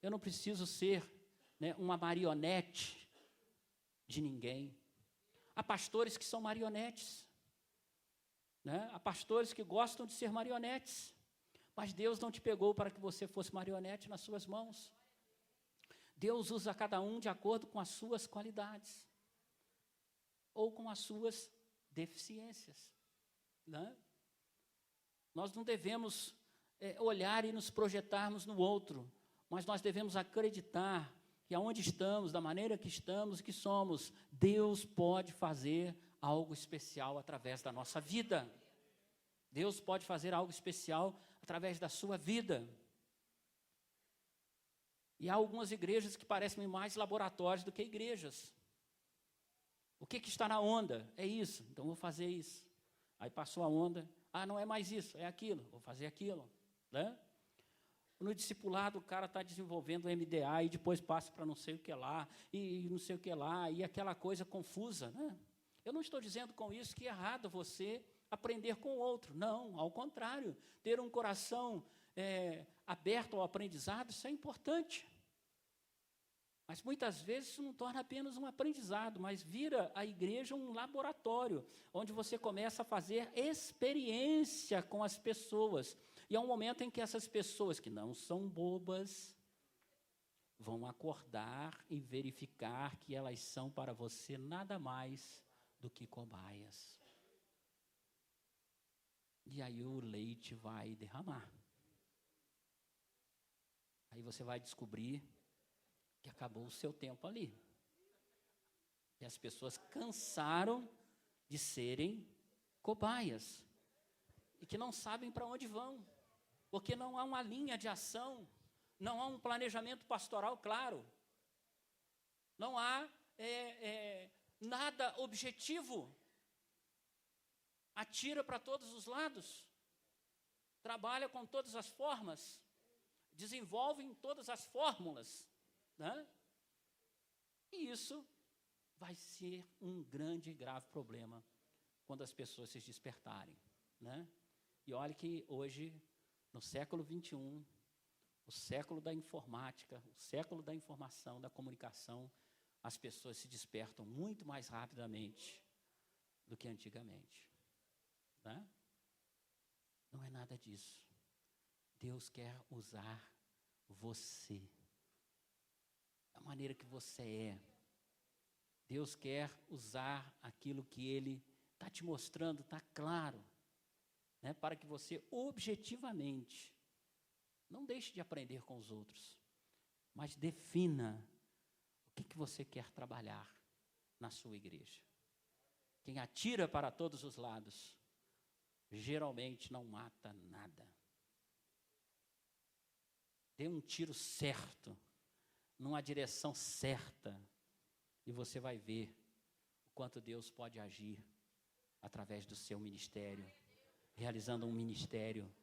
Eu não preciso ser, né, uma marionete de ninguém. Há pastores que são marionetes. Né? Há pastores que gostam de ser marionetes. Mas Deus não te pegou para que você fosse marionete nas suas mãos. Deus usa cada um de acordo com as suas qualidades. Ou com as suas deficiências. Né? Nós não devemos olhar e nos projetarmos no outro, mas nós devemos acreditar que aonde estamos, da maneira que estamos e que somos, Deus pode fazer algo especial através da nossa vida. Deus pode fazer algo especial através da sua vida. E há algumas igrejas que parecem mais laboratórios do que igrejas. O que está na onda? É isso, então vou fazer isso. Aí passou a onda, não é mais isso, é aquilo, vou fazer aquilo. Né? No discipulado, o cara está desenvolvendo o MDA e depois passa para não sei o que lá, e não sei o que lá, e aquela coisa confusa. Né? Eu não estou dizendo com isso que é errado você aprender com o outro. Não, ao contrário. Ter um coração aberto ao aprendizado, isso é importante. Mas muitas vezes isso não torna apenas um aprendizado, mas vira a igreja um laboratório, onde você começa a fazer experiência com as pessoas. E é um momento em que essas pessoas, que não são bobas, vão acordar e verificar que elas são para você nada mais do que cobaias. E aí o leite vai derramar. Aí você vai descobrir que acabou o seu tempo ali. E as pessoas cansaram de serem cobaias. E que não sabem para onde vão. Porque não há uma linha de ação. Não há um planejamento pastoral claro. Não há nada objetivo. Atira para todos os lados. Trabalha com todas as formas. Desenvolve em todas as fórmulas. Né? E isso vai ser um grande e grave problema quando as pessoas se despertarem. Né? E olha que hoje, no século XXI, o século da informática, o século da informação, da comunicação, as pessoas se despertam muito mais rapidamente do que antigamente. Né? Não é nada disso. Deus quer usar você, da maneira que você é. Deus quer usar aquilo que Ele está te mostrando, está claro, né, para que você objetivamente não deixe de aprender com os outros, mas defina o que você quer trabalhar na sua igreja. Quem atira para todos os lados, geralmente não mata nada. Dê um tiro certo, numa direção certa, e você vai ver o quanto Deus pode agir através do seu ministério, realizando um ministério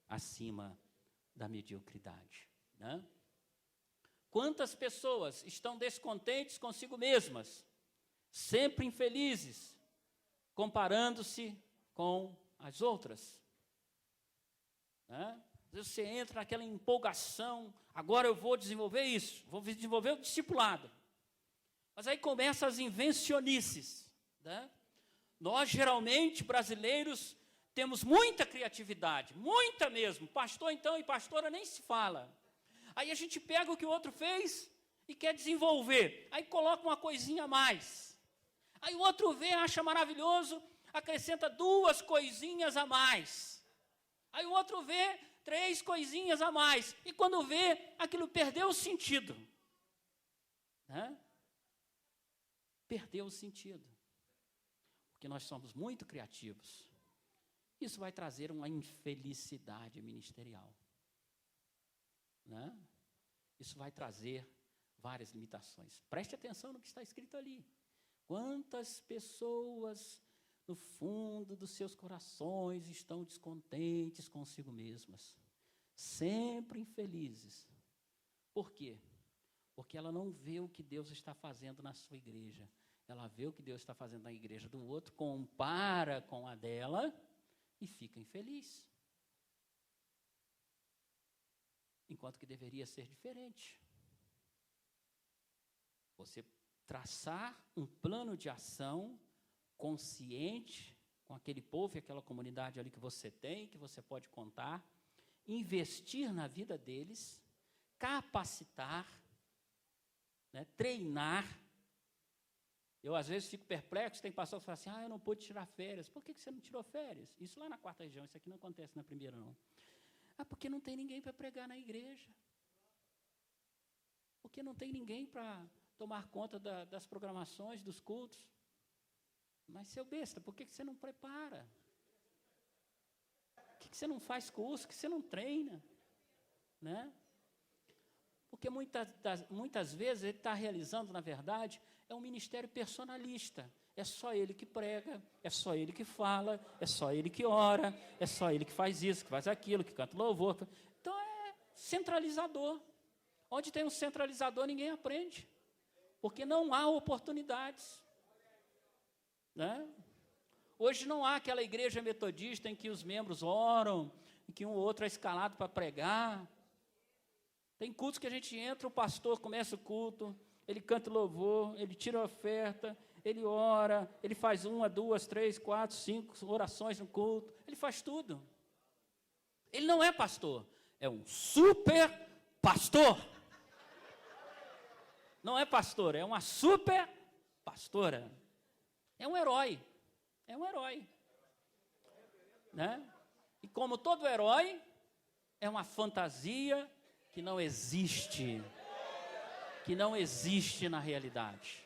acima da mediocridade. Né? Quantas pessoas estão descontentes consigo mesmas, sempre infelizes, comparando-se com as outras? Né? Às vezes você entra naquela empolgação, agora eu vou desenvolver isso, vou desenvolver o discipulado. Mas aí começam as invencionices. Né? Nós, geralmente, brasileiros, temos muita criatividade, muita mesmo. Pastor, então, e pastora nem se fala. Aí a gente pega o que o outro fez e quer desenvolver. Aí coloca uma coisinha a mais. Aí o outro vê, acha maravilhoso, acrescenta 2 coisinhas a mais. Aí o outro vê 3 coisinhas a mais. E quando vê, aquilo perdeu o sentido. Né? Perdeu o sentido. Porque nós somos muito criativos. Isso vai trazer uma infelicidade ministerial. Né? Isso vai trazer várias limitações. Preste atenção no que está escrito ali. Quantas pessoas, no fundo dos seus corações, estão descontentes consigo mesmas, sempre infelizes. Por quê? Porque ela não vê o que Deus está fazendo na sua igreja. Ela vê o que Deus está fazendo na igreja do outro, compara com a dela e fica infeliz. Enquanto que deveria ser diferente. Você traçar um plano de ação consciente com aquele povo e aquela comunidade ali que você tem, que você pode contar, investir na vida deles, capacitar, né, treinar. Eu, às vezes, fico perplexo, tem pastor que fala assim, eu não pude tirar férias. Por que você não tirou férias? Isso lá na 4ª região, isso aqui não acontece na 1ª, não. Porque não tem ninguém para pregar na igreja. Porque não tem ninguém para tomar conta das programações, dos cultos. Mas, seu besta, por que você não prepara? Por que você não faz curso? Por que você não treina? Né? Porque muitas vezes ele está realizando, na verdade, é um ministério personalista. É só ele que prega, é só ele que fala, é só ele que ora, é só ele que faz isso, que faz aquilo, que canta louvor. Então é centralizador. Onde tem um centralizador, ninguém aprende. Porque não há oportunidades. Né? Hoje não há aquela igreja metodista em que os membros oram, em que um ou outro é escalado para pregar. Tem cultos que a gente entra, o pastor começa o culto, ele canta louvor, ele tira a oferta, ele ora, ele faz 1, 2, 3, 4, 5 orações no culto, ele faz tudo. Ele não é pastor, é um super pastor. Não é pastor, é uma super pastora. É um herói. É um herói. Né? E como todo herói, é uma fantasia que não existe. Que não existe na realidade.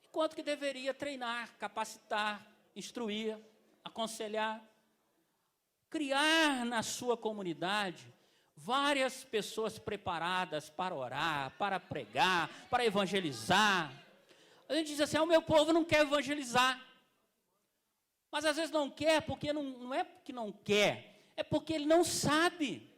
Enquanto que deveria treinar, capacitar, instruir, aconselhar, criar na sua comunidade várias pessoas preparadas para orar, para pregar, para evangelizar. A gente diz assim, o meu povo não quer evangelizar. Mas às vezes não quer, porque não é porque não quer, é porque ele não sabe.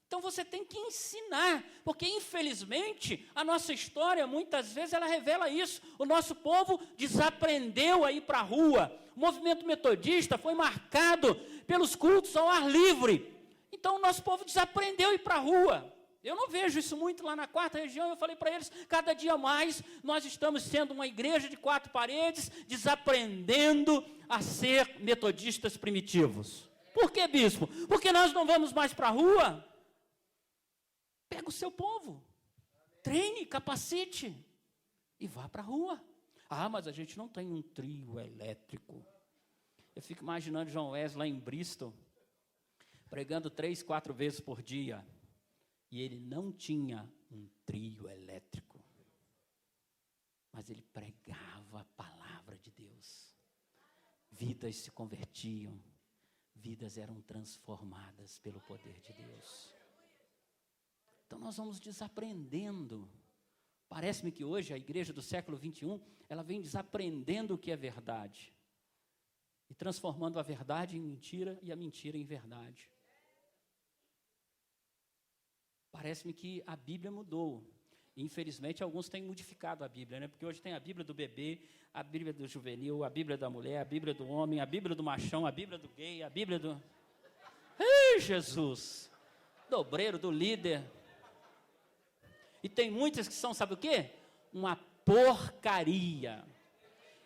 Então você tem que ensinar, porque infelizmente a nossa história muitas vezes ela revela isso. O nosso povo desaprendeu a ir para a rua. O movimento metodista foi marcado pelos cultos ao ar livre. Então o nosso povo desaprendeu a ir para a rua. Eu não vejo isso muito lá na 4ª região, eu falei para eles, cada dia mais nós estamos sendo uma igreja de 4 paredes, desaprendendo a ser metodistas primitivos. Por que, bispo? Porque nós não vamos mais para a rua? Pega o seu povo, treine, capacite e vá para a rua. Mas a gente não tem um trio elétrico. Eu fico imaginando João Wesley lá em Bristol, pregando 3, 4 vezes por dia. E ele não tinha um trio elétrico, mas ele pregava a palavra de Deus. Vidas se convertiam, vidas eram transformadas pelo poder de Deus. Então nós vamos desaprendendo. Parece-me que hoje a igreja do século 21, ela vem desaprendendo o que é verdade e transformando a verdade em mentira e a mentira em verdade. Parece-me que a Bíblia mudou. Infelizmente, alguns têm modificado a Bíblia, né? Porque hoje tem a Bíblia do bebê, a Bíblia do juvenil, a Bíblia da mulher, a Bíblia do homem, a Bíblia do machão, a Bíblia do gay, a Bíblia do... Ei, Jesus! Do obreiro, do líder. E tem muitas que são, sabe o quê? Uma porcaria.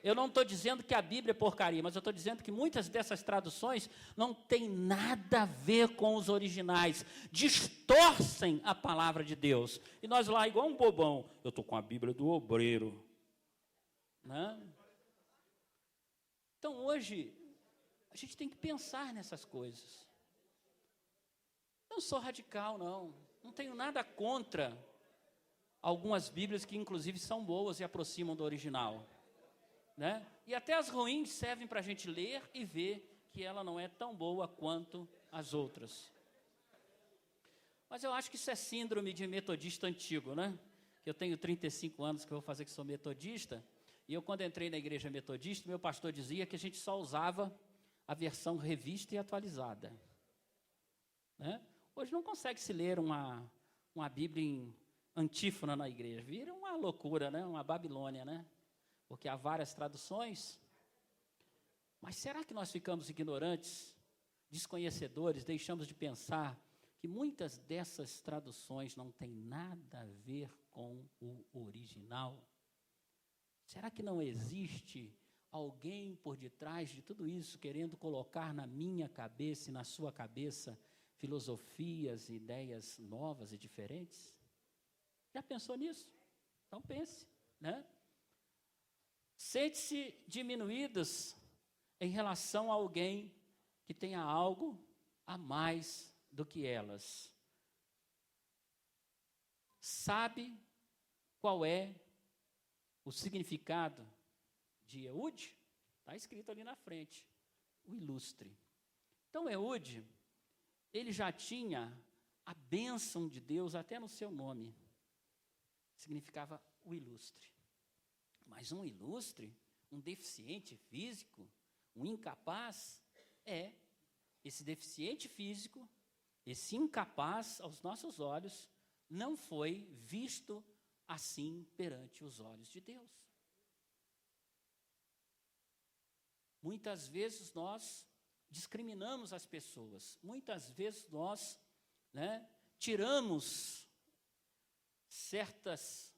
Eu não estou dizendo que a Bíblia é porcaria, mas eu estou dizendo que muitas dessas traduções não têm nada a ver com os originais, distorcem a palavra de Deus. E nós lá, igual um bobão, eu estou com a Bíblia do obreiro. Né? Então hoje, a gente tem que pensar nessas coisas. Eu não sou radical, não tenho nada contra algumas Bíblias que inclusive são boas e aproximam do original. Né? E até as ruins servem para a gente ler e ver que ela não é tão boa quanto as outras. Mas eu acho que isso é síndrome de metodista antigo, né? Eu tenho 35 anos que eu vou fazer que sou metodista, e eu quando entrei na igreja metodista, meu pastor dizia que a gente só usava a versão revista e atualizada. Né? Hoje não consegue se ler uma Bíblia em antífona na igreja, vira uma loucura, né? Uma Babilônia, né? Porque há várias traduções. Mas será que nós ficamos ignorantes, desconhecedores, deixamos de pensar que muitas dessas traduções não têm nada a ver com o original? Será que não existe alguém por detrás de tudo isso, querendo colocar na minha cabeça e na sua cabeça filosofias e ideias novas e diferentes? Já pensou nisso? Então pense, né? Sente-se diminuídas em relação a alguém que tenha algo a mais do que elas. Sabe qual é o significado de Eude? Está escrito ali na frente, o ilustre. Então Eude, ele já tinha a bênção de Deus até no seu nome. Significava o ilustre. Mas um ilustre, um deficiente físico, um incapaz, esse deficiente físico, esse incapaz aos nossos olhos, não foi visto assim perante os olhos de Deus. Muitas vezes nós discriminamos as pessoas, muitas vezes nós tiramos certas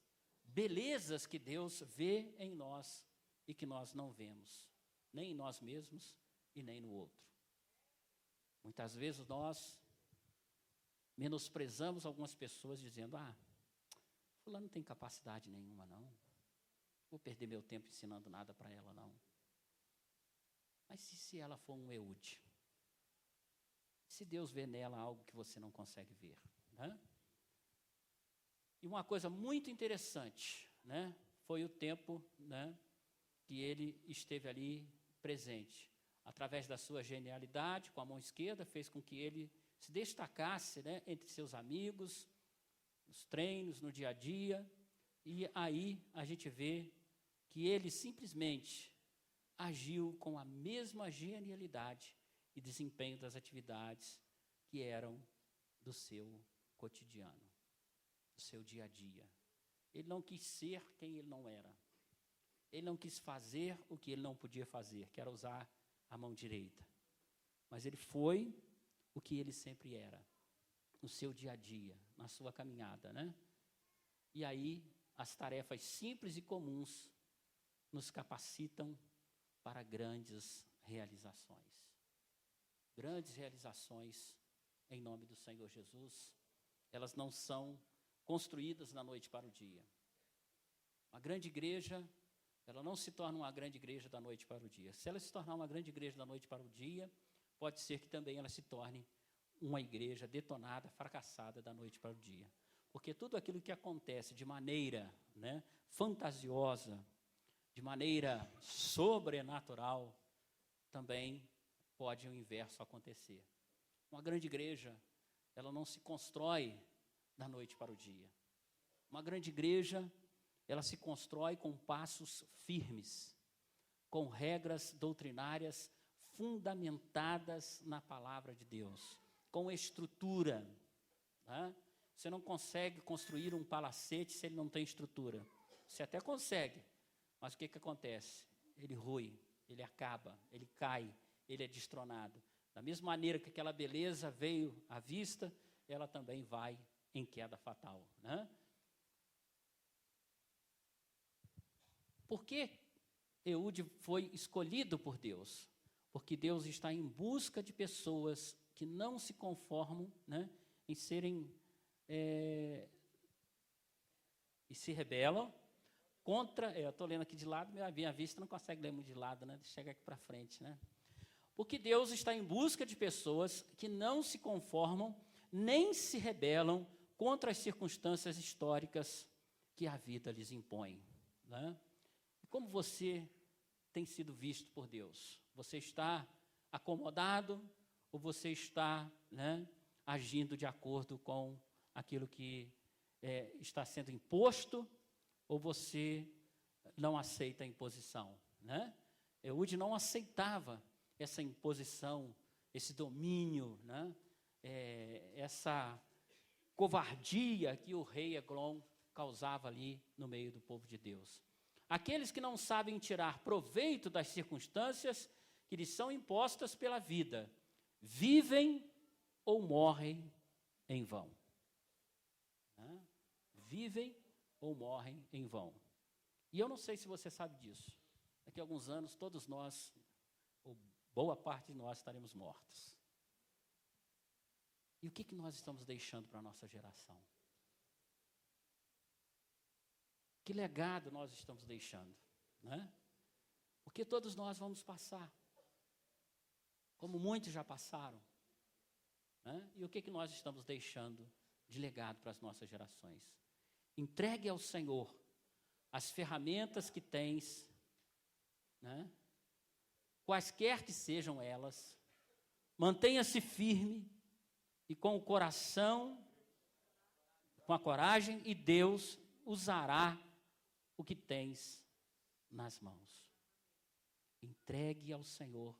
belezas que Deus vê em nós e que nós não vemos, nem em nós mesmos e nem no outro. Muitas vezes nós menosprezamos algumas pessoas dizendo, fulano não tem capacidade nenhuma não, vou perder meu tempo ensinando nada para ela não. Mas se ela for um Eude? Se Deus vê nela algo que você não consegue ver, né? E uma coisa muito interessante, né, foi o tempo, que ele esteve ali presente. através da sua genialidade, com a mão esquerda, fez com que ele se destacasse, né, entre seus amigos, nos treinos, no dia a dia. E aí a gente vê que ele simplesmente agiu com a mesma genialidade e desempenho das atividades que eram do seu cotidiano, do seu dia a dia. Ele não quis ser quem ele não era. Ele não quis fazer o que ele não podia fazer, que era usar a mão direita. Mas ele foi o que ele sempre era, no seu dia a dia, na sua caminhada, né? E aí, as tarefas simples e comuns nos capacitam para grandes realizações. Grandes realizações em nome do Senhor Jesus, elas não são construídas da noite para o dia. Uma grande igreja, ela não se torna uma grande igreja da noite para o dia. Se ela se tornar uma grande igreja da noite para o dia, pode ser que também ela se torne uma igreja detonada, fracassada da noite para o dia. Porque tudo aquilo que acontece de maneira, né, fantasiosa, de maneira sobrenatural, também pode o inverso acontecer. Uma grande igreja, ela não se constrói da noite para o dia. Uma grande igreja, ela se constrói com passos firmes, com regras doutrinárias fundamentadas na palavra de Deus, com estrutura. Tá? Você não consegue construir um palacete se ele não tem estrutura. Você até consegue, mas o que acontece? Ele rui, ele acaba, ele cai, ele é destronado. Da mesma maneira que aquela beleza veio à vista, ela também vai em queda fatal. Né? Por que Eude foi escolhido por Deus? Porque Deus está em busca de pessoas que não se conformam, né, em serem e se rebelam contra. Eu estou lendo aqui de lado, minha vista não consegue ler muito de lado, né? Chega aqui para frente, né? Porque Deus está em busca de pessoas que não se conformam nem se rebelam contra as circunstâncias históricas que a vida lhes impõe. Né? Como você tem sido visto por Deus? Você está acomodado ou você está, né, agindo de acordo com aquilo que está sendo imposto, ou você não aceita a imposição? Né? Eude não aceitava essa imposição, esse domínio, né? Essa covardia que o rei Eglon causava ali no meio do povo de Deus. Aqueles que não sabem tirar proveito das circunstâncias que lhes são impostas pela vida, vivem ou morrem em vão. Né? Vivem ou morrem em vão. E eu não sei se você sabe disso. Daqui a alguns anos, todos nós, ou boa parte de nós, estaremos mortos. E o que nós estamos deixando para a nossa geração? Que legado nós estamos deixando? Né? Porque todos nós vamos passar, como muitos já passaram. Né? E o que nós estamos deixando de legado para as nossas gerações? Entregue ao Senhor as ferramentas que tens, né? Quaisquer que sejam elas, mantenha-se firme e com o coração, com a coragem, e Deus usará o que tens nas mãos. Entregue ao Senhor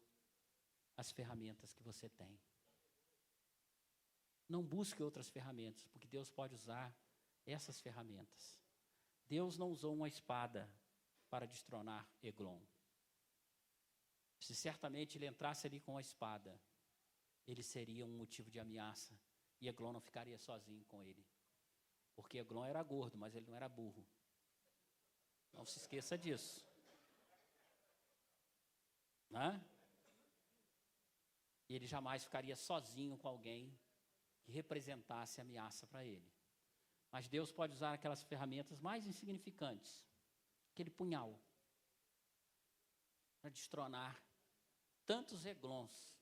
as ferramentas que você tem. Não busque outras ferramentas, porque Deus pode usar essas ferramentas. Deus não usou uma espada para destronar Eglon. Se certamente ele entrasse ali com a espada, ele seria um motivo de ameaça, e Eglon não ficaria sozinho com ele. Porque Eglon era gordo, mas ele não era burro. Não se esqueça disso. Né? E ele jamais ficaria sozinho com alguém que representasse ameaça para ele. Mas Deus pode usar aquelas ferramentas mais insignificantes, aquele punhal, para destronar tantos Eglons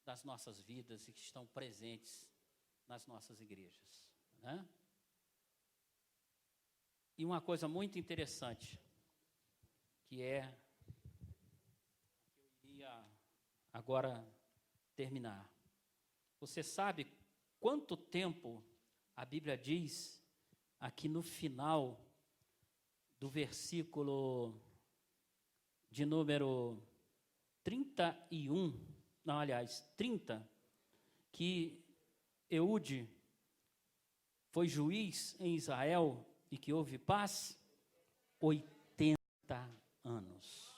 das nossas vidas e que estão presentes nas nossas igrejas. Né? E uma coisa muito interessante, que eu iria agora terminar. Você sabe quanto tempo a Bíblia diz aqui no final do versículo de número 30, que Eude foi juiz em Israel e que houve paz? 80 anos.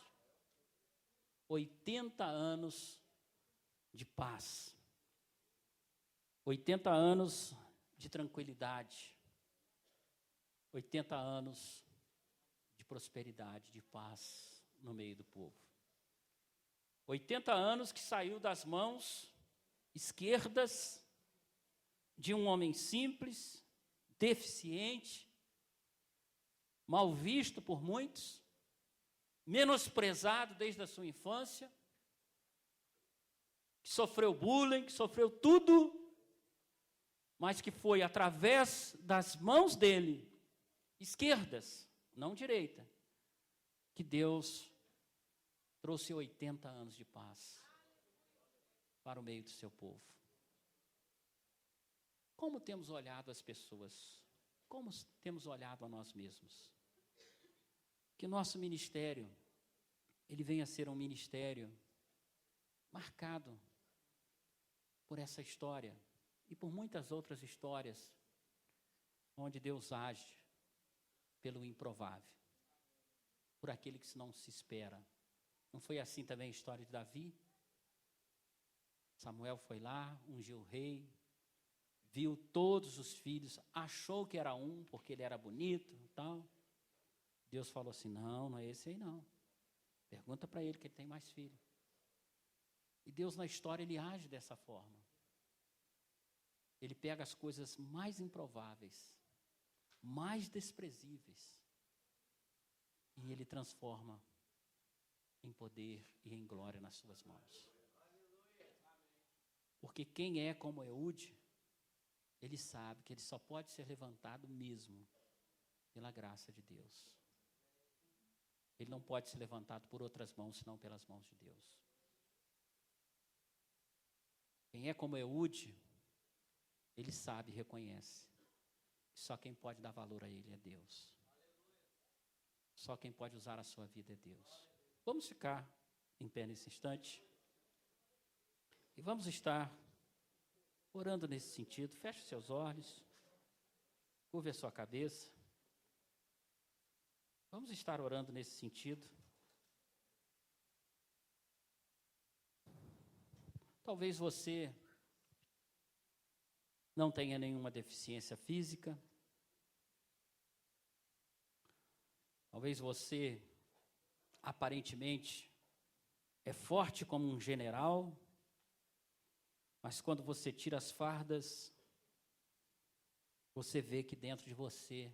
80 anos de paz. 80 anos de tranquilidade. 80 anos de prosperidade, de paz no meio do povo. 80 anos que saiu das mãos esquerdas de um homem simples, deficiente, mal visto por muitos, menosprezado desde a sua infância, que sofreu bullying, que sofreu tudo, mas que foi através das mãos dele, esquerdas, não direita, que Deus trouxe 80 anos de paz para o meio do seu povo. Como temos olhado as pessoas? Como temos olhado a nós mesmos? Que nosso ministério, ele venha a ser um ministério marcado por essa história e por muitas outras histórias onde Deus age pelo improvável, por aquele que não se espera. Não foi assim também a história de Davi? Samuel foi lá, ungiu o rei, viu todos os filhos, achou que era um, porque ele era bonito e tal. Deus falou assim, não é esse aí não. Pergunta para ele que ele tem mais filho. E Deus na história, ele age dessa forma. Ele pega as coisas mais improváveis, mais desprezíveis, e ele transforma em poder e em glória nas suas mãos. Porque quem é como Eude, ele sabe que ele só pode ser levantado mesmo pela graça de Deus. Ele não pode ser levantado por outras mãos, senão pelas mãos de Deus. Quem é como Eude, ele sabe e reconhece. Só quem pode dar valor a ele é Deus. Só quem pode usar a sua vida é Deus. Vamos ficar em pé nesse instante. E vamos estar orando nesse sentido. Feche seus olhos. Curve a sua cabeça. Vamos estar orando nesse sentido. Talvez você não tenha nenhuma deficiência física. Talvez você, aparentemente, é forte como um general, mas quando você tira as fardas, você vê que dentro de você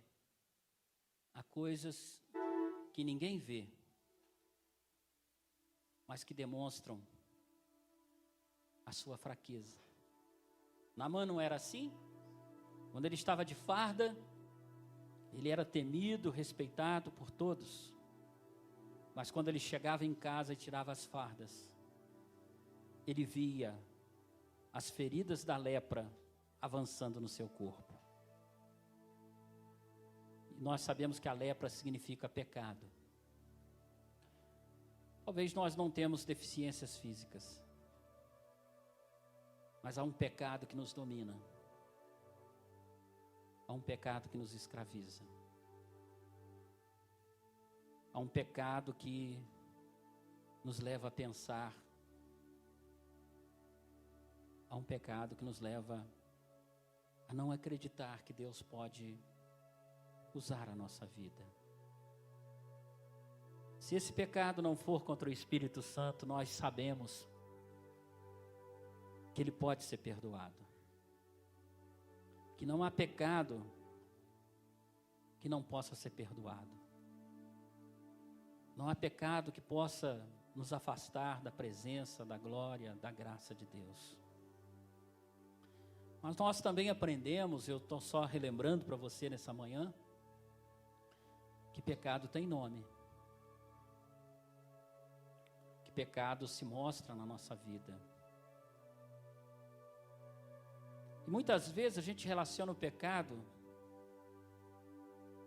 há coisas que ninguém vê, mas que demonstram a sua fraqueza. Naamã não era assim? Quando ele estava de farda, ele era temido, respeitado por todos. Mas quando ele chegava em casa e tirava as fardas, ele via as feridas da lepra avançando no seu corpo. E nós sabemos que a lepra significa pecado. Talvez nós não temos deficiências físicas, mas há um pecado que nos domina. Há um pecado que nos escraviza. Há um pecado que nos leva a pensar. Há um pecado que nos leva a não acreditar que Deus pode usar a nossa vida. Se esse pecado não for contra o Espírito Santo, nós sabemos que ele pode ser perdoado. Que não há pecado que não possa ser perdoado. Não há pecado que possa nos afastar da presença, da glória, da graça de Deus. Mas nós também aprendemos, eu estou só relembrando para você nessa manhã, que pecado tem nome. Que que pecado se mostra na nossa vida. E muitas vezes a gente relaciona o pecado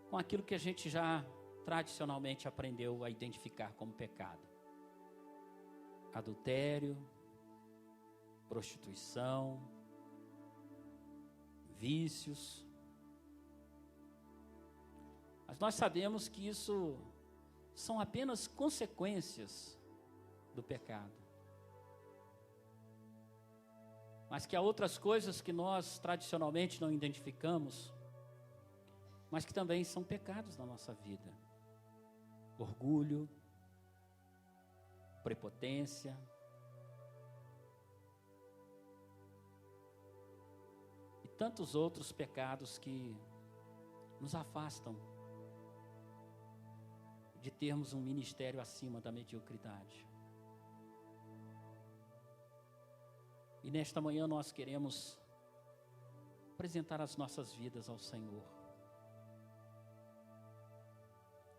com aquilo que a gente já tradicionalmente aprendeu a identificar como pecado. Adultério, prostituição, vícios. Mas nós sabemos que isso são apenas consequências do pecado. Mas que há outras coisas que nós tradicionalmente não identificamos, mas que também são pecados na nossa vida. Orgulho, prepotência, e tantos outros pecados que nos afastam de termos um ministério acima da mediocridade. E nesta manhã nós queremos apresentar as nossas vidas ao Senhor,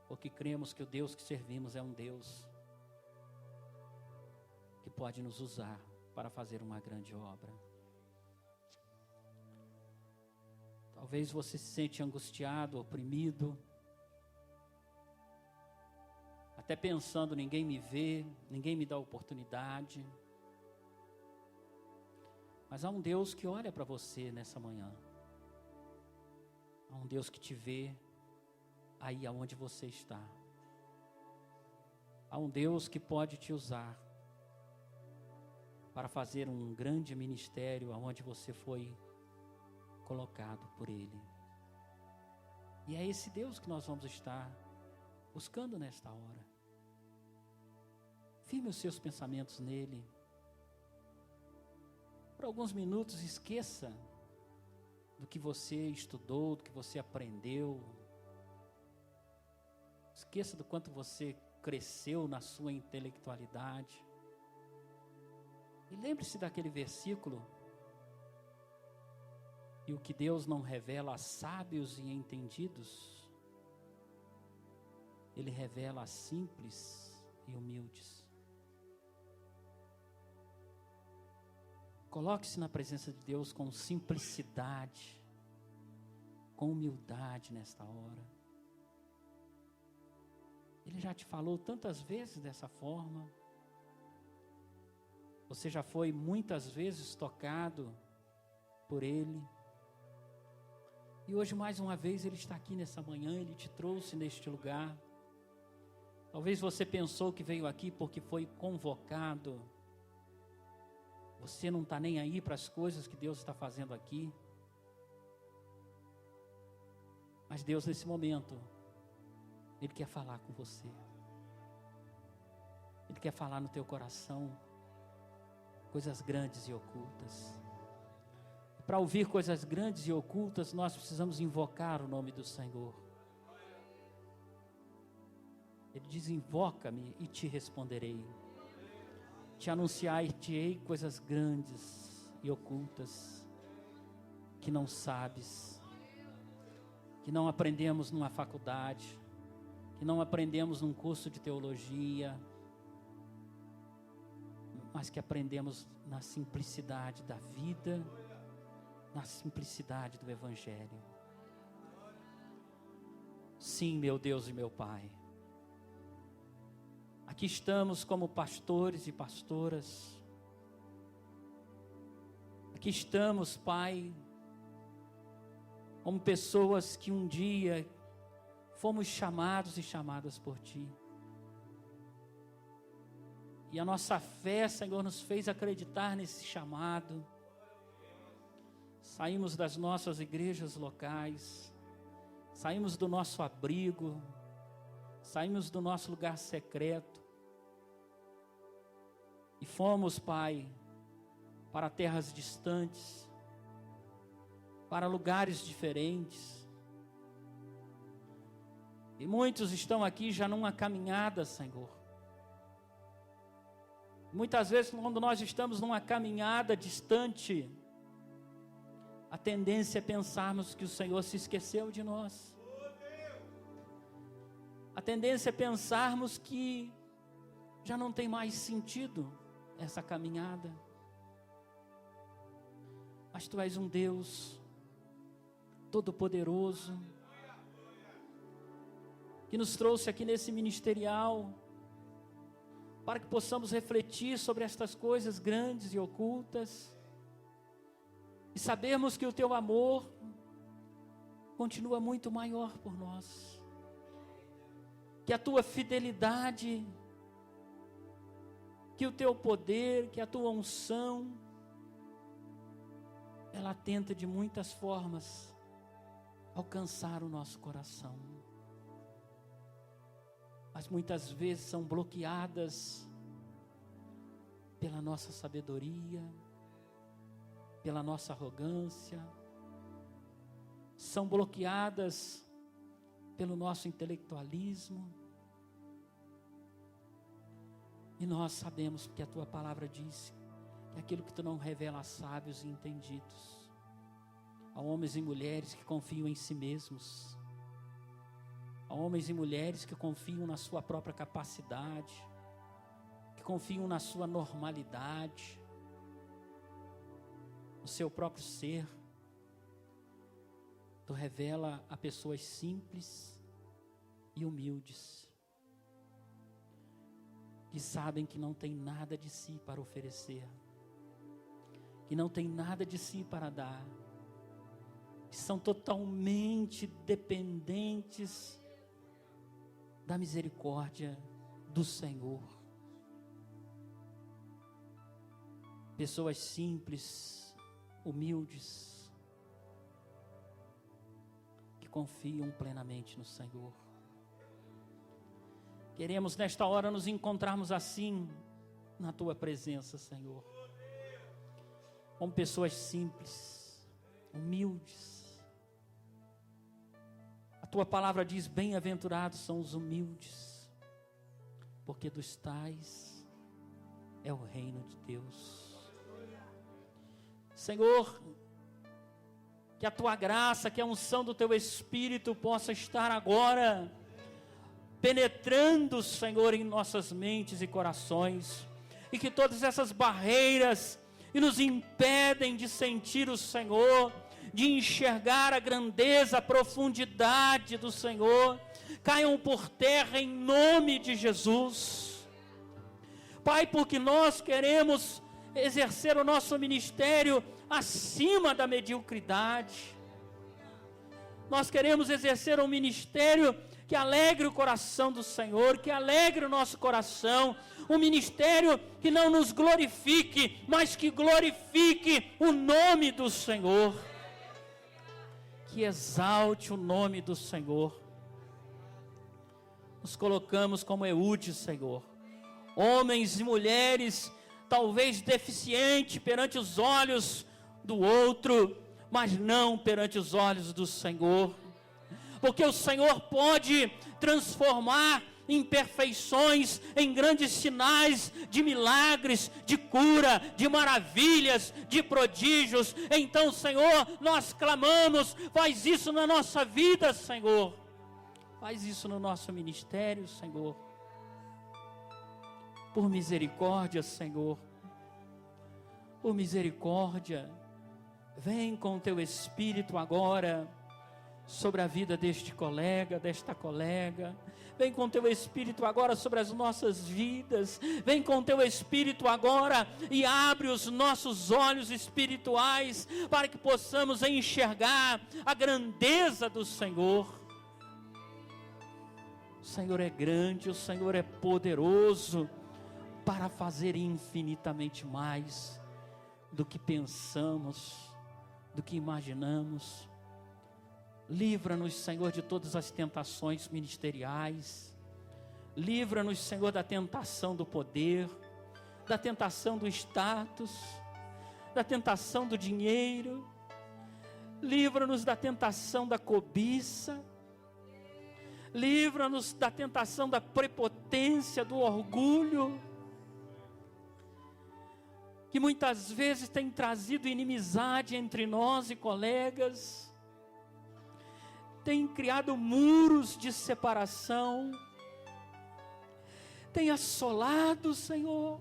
porque cremos que o Deus que servimos é um Deus que pode nos usar para fazer uma grande obra. Talvez você se sente angustiado, oprimido, até pensando, ninguém me vê, ninguém me dá oportunidade. Mas há um Deus que olha para você nessa manhã. Há um Deus que te vê aí aonde você está. Há um Deus que pode te usar para fazer um grande ministério aonde você foi colocado por Ele. E é esse Deus que nós vamos estar buscando nesta hora. Firme os seus pensamentos nele. Por alguns minutos esqueça do que você estudou, do que você aprendeu. Esqueça do quanto você cresceu na sua intelectualidade. E lembre-se daquele versículo: e o que Deus não revela a sábios e entendidos, Ele revela a simples e humildes. Coloque-se na presença de Deus com simplicidade, com humildade nesta hora. Ele já te falou tantas vezes dessa forma. Você já foi muitas vezes tocado por Ele. E hoje mais uma vez Ele está aqui nessa manhã, Ele te trouxe neste lugar. Talvez você pensou que veio aqui porque foi convocado. Você não está nem aí para as coisas que Deus está fazendo aqui. Mas Deus nesse momento, Ele quer falar com você. Ele quer falar no teu coração coisas grandes e ocultas. Para ouvir coisas grandes e ocultas, nós precisamos invocar o nome do Senhor. Ele diz: invoca-me e te responderei. Te anunciar-te-ei coisas grandes e ocultas que não sabes, que não aprendemos numa faculdade, que não aprendemos num curso de teologia, mas que aprendemos na simplicidade da vida, na simplicidade do Evangelho. Sim, meu Deus e meu Pai, aqui estamos como pastores e pastoras. Aqui estamos, Pai, como pessoas que um dia fomos chamados e chamadas por Ti. E a nossa fé, Senhor, nos fez acreditar nesse chamado. Saímos das nossas igrejas locais, saímos do nosso abrigo, saímos do nosso lugar secreto e fomos, Pai, para terras distantes, para lugares diferentes. E muitos estão aqui já numa caminhada, Senhor. Muitas vezes, quando nós estamos numa caminhada distante, a tendência é pensarmos que o Senhor se esqueceu de nós. A tendência é pensarmos que já não tem mais sentido essa caminhada. Mas Tu és um Deus todo-poderoso, que nos trouxe aqui nesse ministerial, para que possamos refletir sobre estas coisas grandes e ocultas, e sabermos que o Teu amor continua muito maior por nós, que a Tua fidelidade, que o Teu poder, que a Tua unção, ela tenta de muitas formas alcançar o nosso coração, mas muitas vezes são bloqueadas pela nossa sabedoria, pela nossa arrogância, são bloqueadas pelo nosso intelectualismo. E nós sabemos, porque a Tua palavra diz que aquilo que Tu não revela a sábios e entendidos, a homens e mulheres que confiam em si mesmos, a homens e mulheres que confiam na sua própria capacidade, que confiam na sua normalidade, no seu próprio ser. Tu revela a pessoas simples e humildes, que sabem que não tem nada de si para oferecer, que não tem nada de si para dar, que são totalmente dependentes da misericórdia do Senhor. Pessoas simples, humildes, que confiam plenamente no Senhor. Queremos nesta hora nos encontrarmos assim na Tua presença, Senhor, como pessoas simples, humildes. A Tua palavra diz: bem-aventurados são os humildes, porque dos tais é o reino de Deus. Senhor, que a Tua graça, que a unção do Teu Espírito possa estar agora penetrando, Senhor, em nossas mentes e corações, e que todas essas barreiras que nos impedem de sentir o Senhor, de enxergar a grandeza, a profundidade do Senhor, caiam por terra em nome de Jesus. Pai, porque nós queremos exercer o nosso ministério acima da mediocridade. Nós queremos exercer um ministério que alegre o coração do Senhor, que alegre o nosso coração, um ministério que não nos glorifique, mas que glorifique o nome do Senhor, que exalte o nome do Senhor. Nos colocamos como Eude, Senhor, homens e mulheres, talvez deficientes perante os olhos do outro, mas não perante os olhos do Senhor, porque o Senhor pode transformar imperfeições em grandes sinais de milagres, de cura, de maravilhas, de prodígios. Então, Senhor, nós clamamos: faz isso na nossa vida, Senhor, faz isso no nosso ministério, Senhor, por misericórdia, Senhor, por misericórdia. Vem com o Teu Espírito agora sobre a vida deste colega, desta colega. Vem com o Teu Espírito agora sobre as nossas vidas. Vem com o Teu Espírito agora e abre os nossos olhos espirituais para que possamos enxergar a grandeza do Senhor. O Senhor é grande, o Senhor é poderoso para fazer infinitamente mais do que pensamos, do que imaginamos. Livra-nos, Senhor, de todas as tentações ministeriais. Livra-nos, Senhor, da tentação do poder, da tentação do status, da tentação do dinheiro. Livra-nos da tentação da cobiça. Livra-nos da tentação da prepotência, do orgulho, que muitas vezes tem trazido inimizade entre nós e colegas, tem criado muros de separação, tem assolado, Senhor.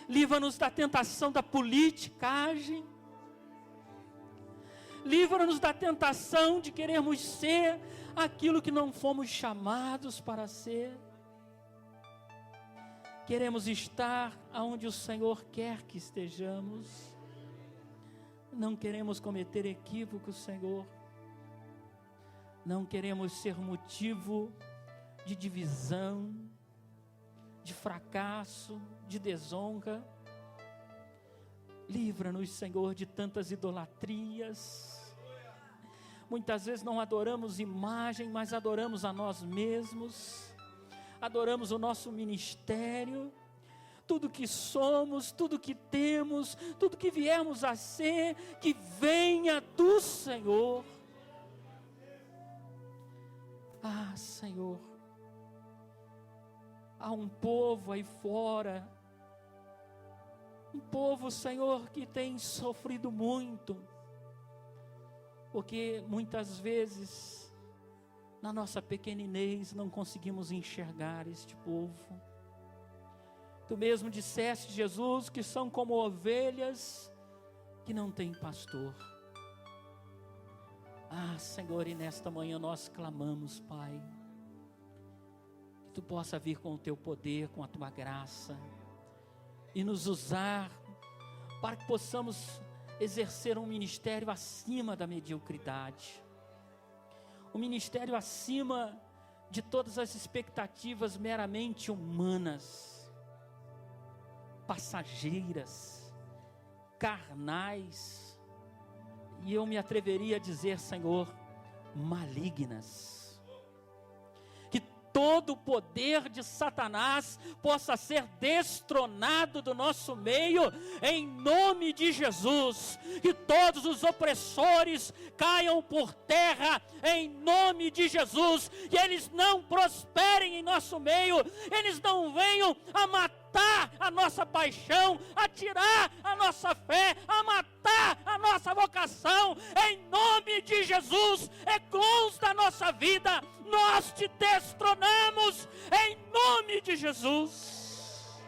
Livra-nos da tentação da politicagem. Livra-nos da tentação de querermos ser aquilo que não fomos chamados para ser. Queremos estar onde o Senhor quer que estejamos. Não queremos cometer equívocos, Senhor. Não queremos ser motivo de divisão, de fracasso, de desonra. Livra-nos, Senhor, de tantas idolatrias. Muitas vezes não adoramos imagem, mas adoramos a nós mesmos. Adoramos o nosso ministério. Tudo que somos, tudo que temos, tudo que viemos a ser, que venha do Senhor. Ah, Senhor, há um povo aí fora, um povo, Senhor, que tem sofrido muito, porque muitas vezes, na nossa pequeninez, não conseguimos enxergar este povo. Tu mesmo disseste, Jesus, que são como ovelhas que não têm pastor. Ah, Senhor, e nesta manhã nós clamamos, Pai, que Tu possa vir com o Teu poder, com a Tua graça, e nos usar, para que possamos exercer um ministério acima da mediocridade, um ministério acima de todas as expectativas meramente humanas, passageiras, carnais, e eu me atreveria a dizer, Senhor, malignas. Que todo o poder de Satanás possa ser destronado do nosso meio, em nome de Jesus. Que todos os opressores caiam por terra, em nome de Jesus. Que eles não prosperem em nosso meio, eles não venham a matar a nossa paixão, a tirar a nossa fé, a matar a nossa vocação, em nome de Jesus. Eclãos da nossa vida, nós te destronamos, em nome de Jesus,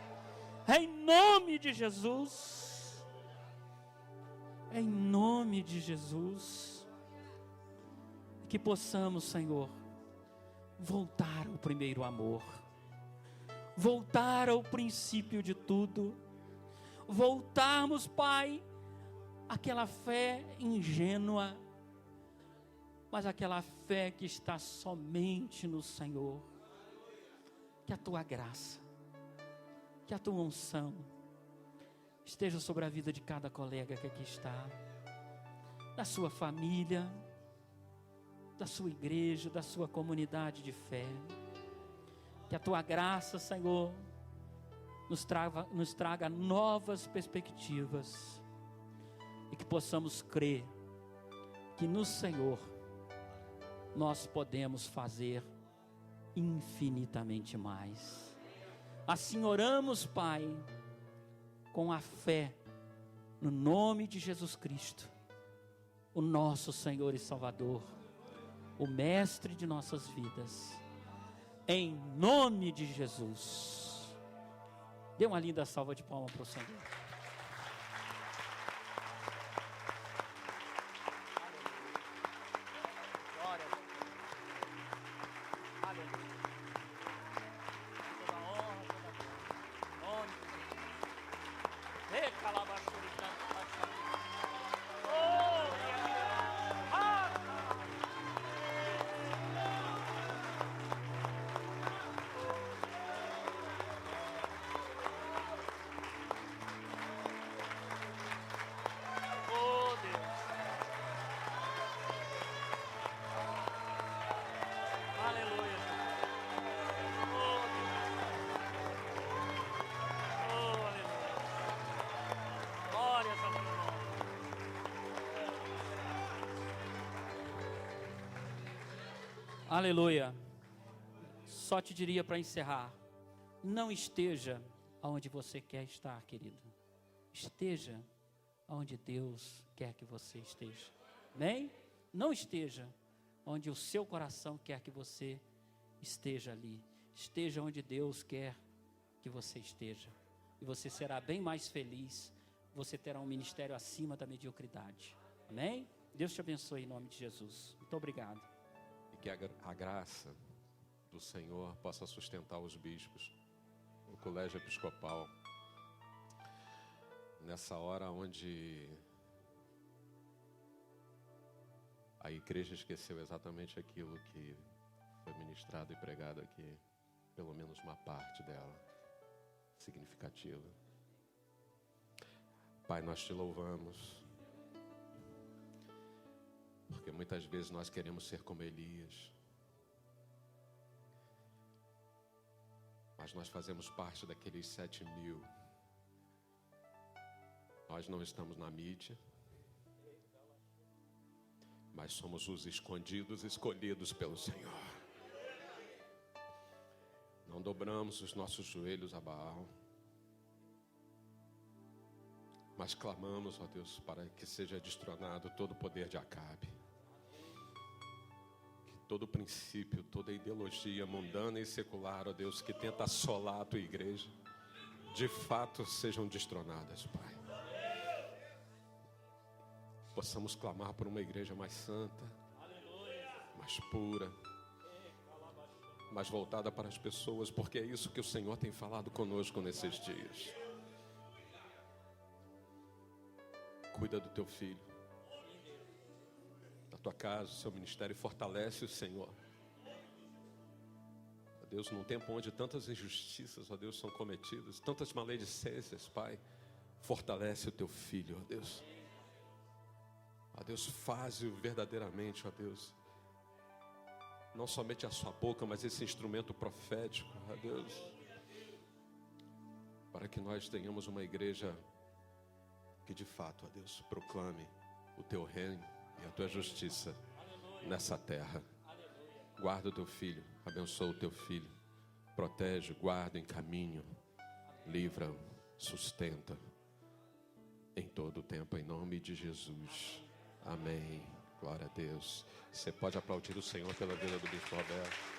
em nome de Jesus, em nome de Jesus. Que possamos, Senhor, voltar ao primeiro amor, voltar ao princípio de tudo, voltarmos, Pai, àquela fé ingênua, mas aquela fé que está somente no Senhor. Que a Tua graça, que a Tua unção esteja sobre a vida de cada colega que aqui está, da sua família, da sua igreja, da sua comunidade de fé. Que a Tua graça, Senhor, nos traga novas perspectivas, e que possamos crer que no Senhor nós podemos fazer infinitamente mais. Assim oramos, Pai, com a fé no nome de Jesus Cristo, o nosso Senhor e Salvador, o Mestre de nossas vidas, em nome de Jesus. Dê uma linda salva de palmas para o Senhor. Glória a Deus. Aleluia. Toda honra, toda glória. Nome de Jesus. Recalabaxuricante. Aleluia. Só te diria para encerrar: não esteja onde você quer estar, querido. Esteja onde Deus quer que você esteja. Amém? Não esteja onde o seu coração quer que você esteja ali. esteja onde Deus quer que você esteja. E você será bem mais feliz. Você terá um ministério acima da mediocridade. Amém? Deus te abençoe em nome de Jesus. Muito obrigado. E que a graça do Senhor possa sustentar os bispos, o colégio episcopal, nessa hora onde a igreja esqueceu exatamente aquilo que foi ministrado e pregado aqui, pelo menos uma parte dela, significativa. Pai, nós te louvamos, porque muitas vezes nós queremos ser como Elias, mas nós fazemos parte daqueles 7.000. Nós não estamos na mídia, mas somos os escondidos, escolhidos pelo Senhor. Não dobramos os nossos joelhos a Baal, mas clamamos, ó Deus, para que seja destronado todo o poder de Acabe. Que todo princípio, toda ideologia mundana e secular, ó Deus, que tenta assolar a tua igreja, de fato sejam destronadas, Pai. Possamos clamar por uma igreja mais santa, mais pura, mais voltada para as pessoas, porque é isso que o Senhor tem falado conosco nesses dias. Cuida do teu filho, da tua casa, do seu ministério, fortalece o Senhor. Ó Deus, num tempo onde tantas injustiças, ó Deus, são cometidas, tantas maledicências, Pai, fortalece o teu filho, ó Deus. Ó Deus, faze-o verdadeiramente, ó Deus, não somente a sua boca, mas esse instrumento profético, ó Deus, para que nós tenhamos uma igreja que de fato, ó Deus, proclame o teu reino e a tua justiça nessa terra. Guarda o teu filho, abençoa o teu filho, protege, guarda, encaminha, livra, sustenta em todo o tempo, em nome de Jesus. Amém. Glória a Deus. Você pode aplaudir o Senhor pela vida do bispo Roberto.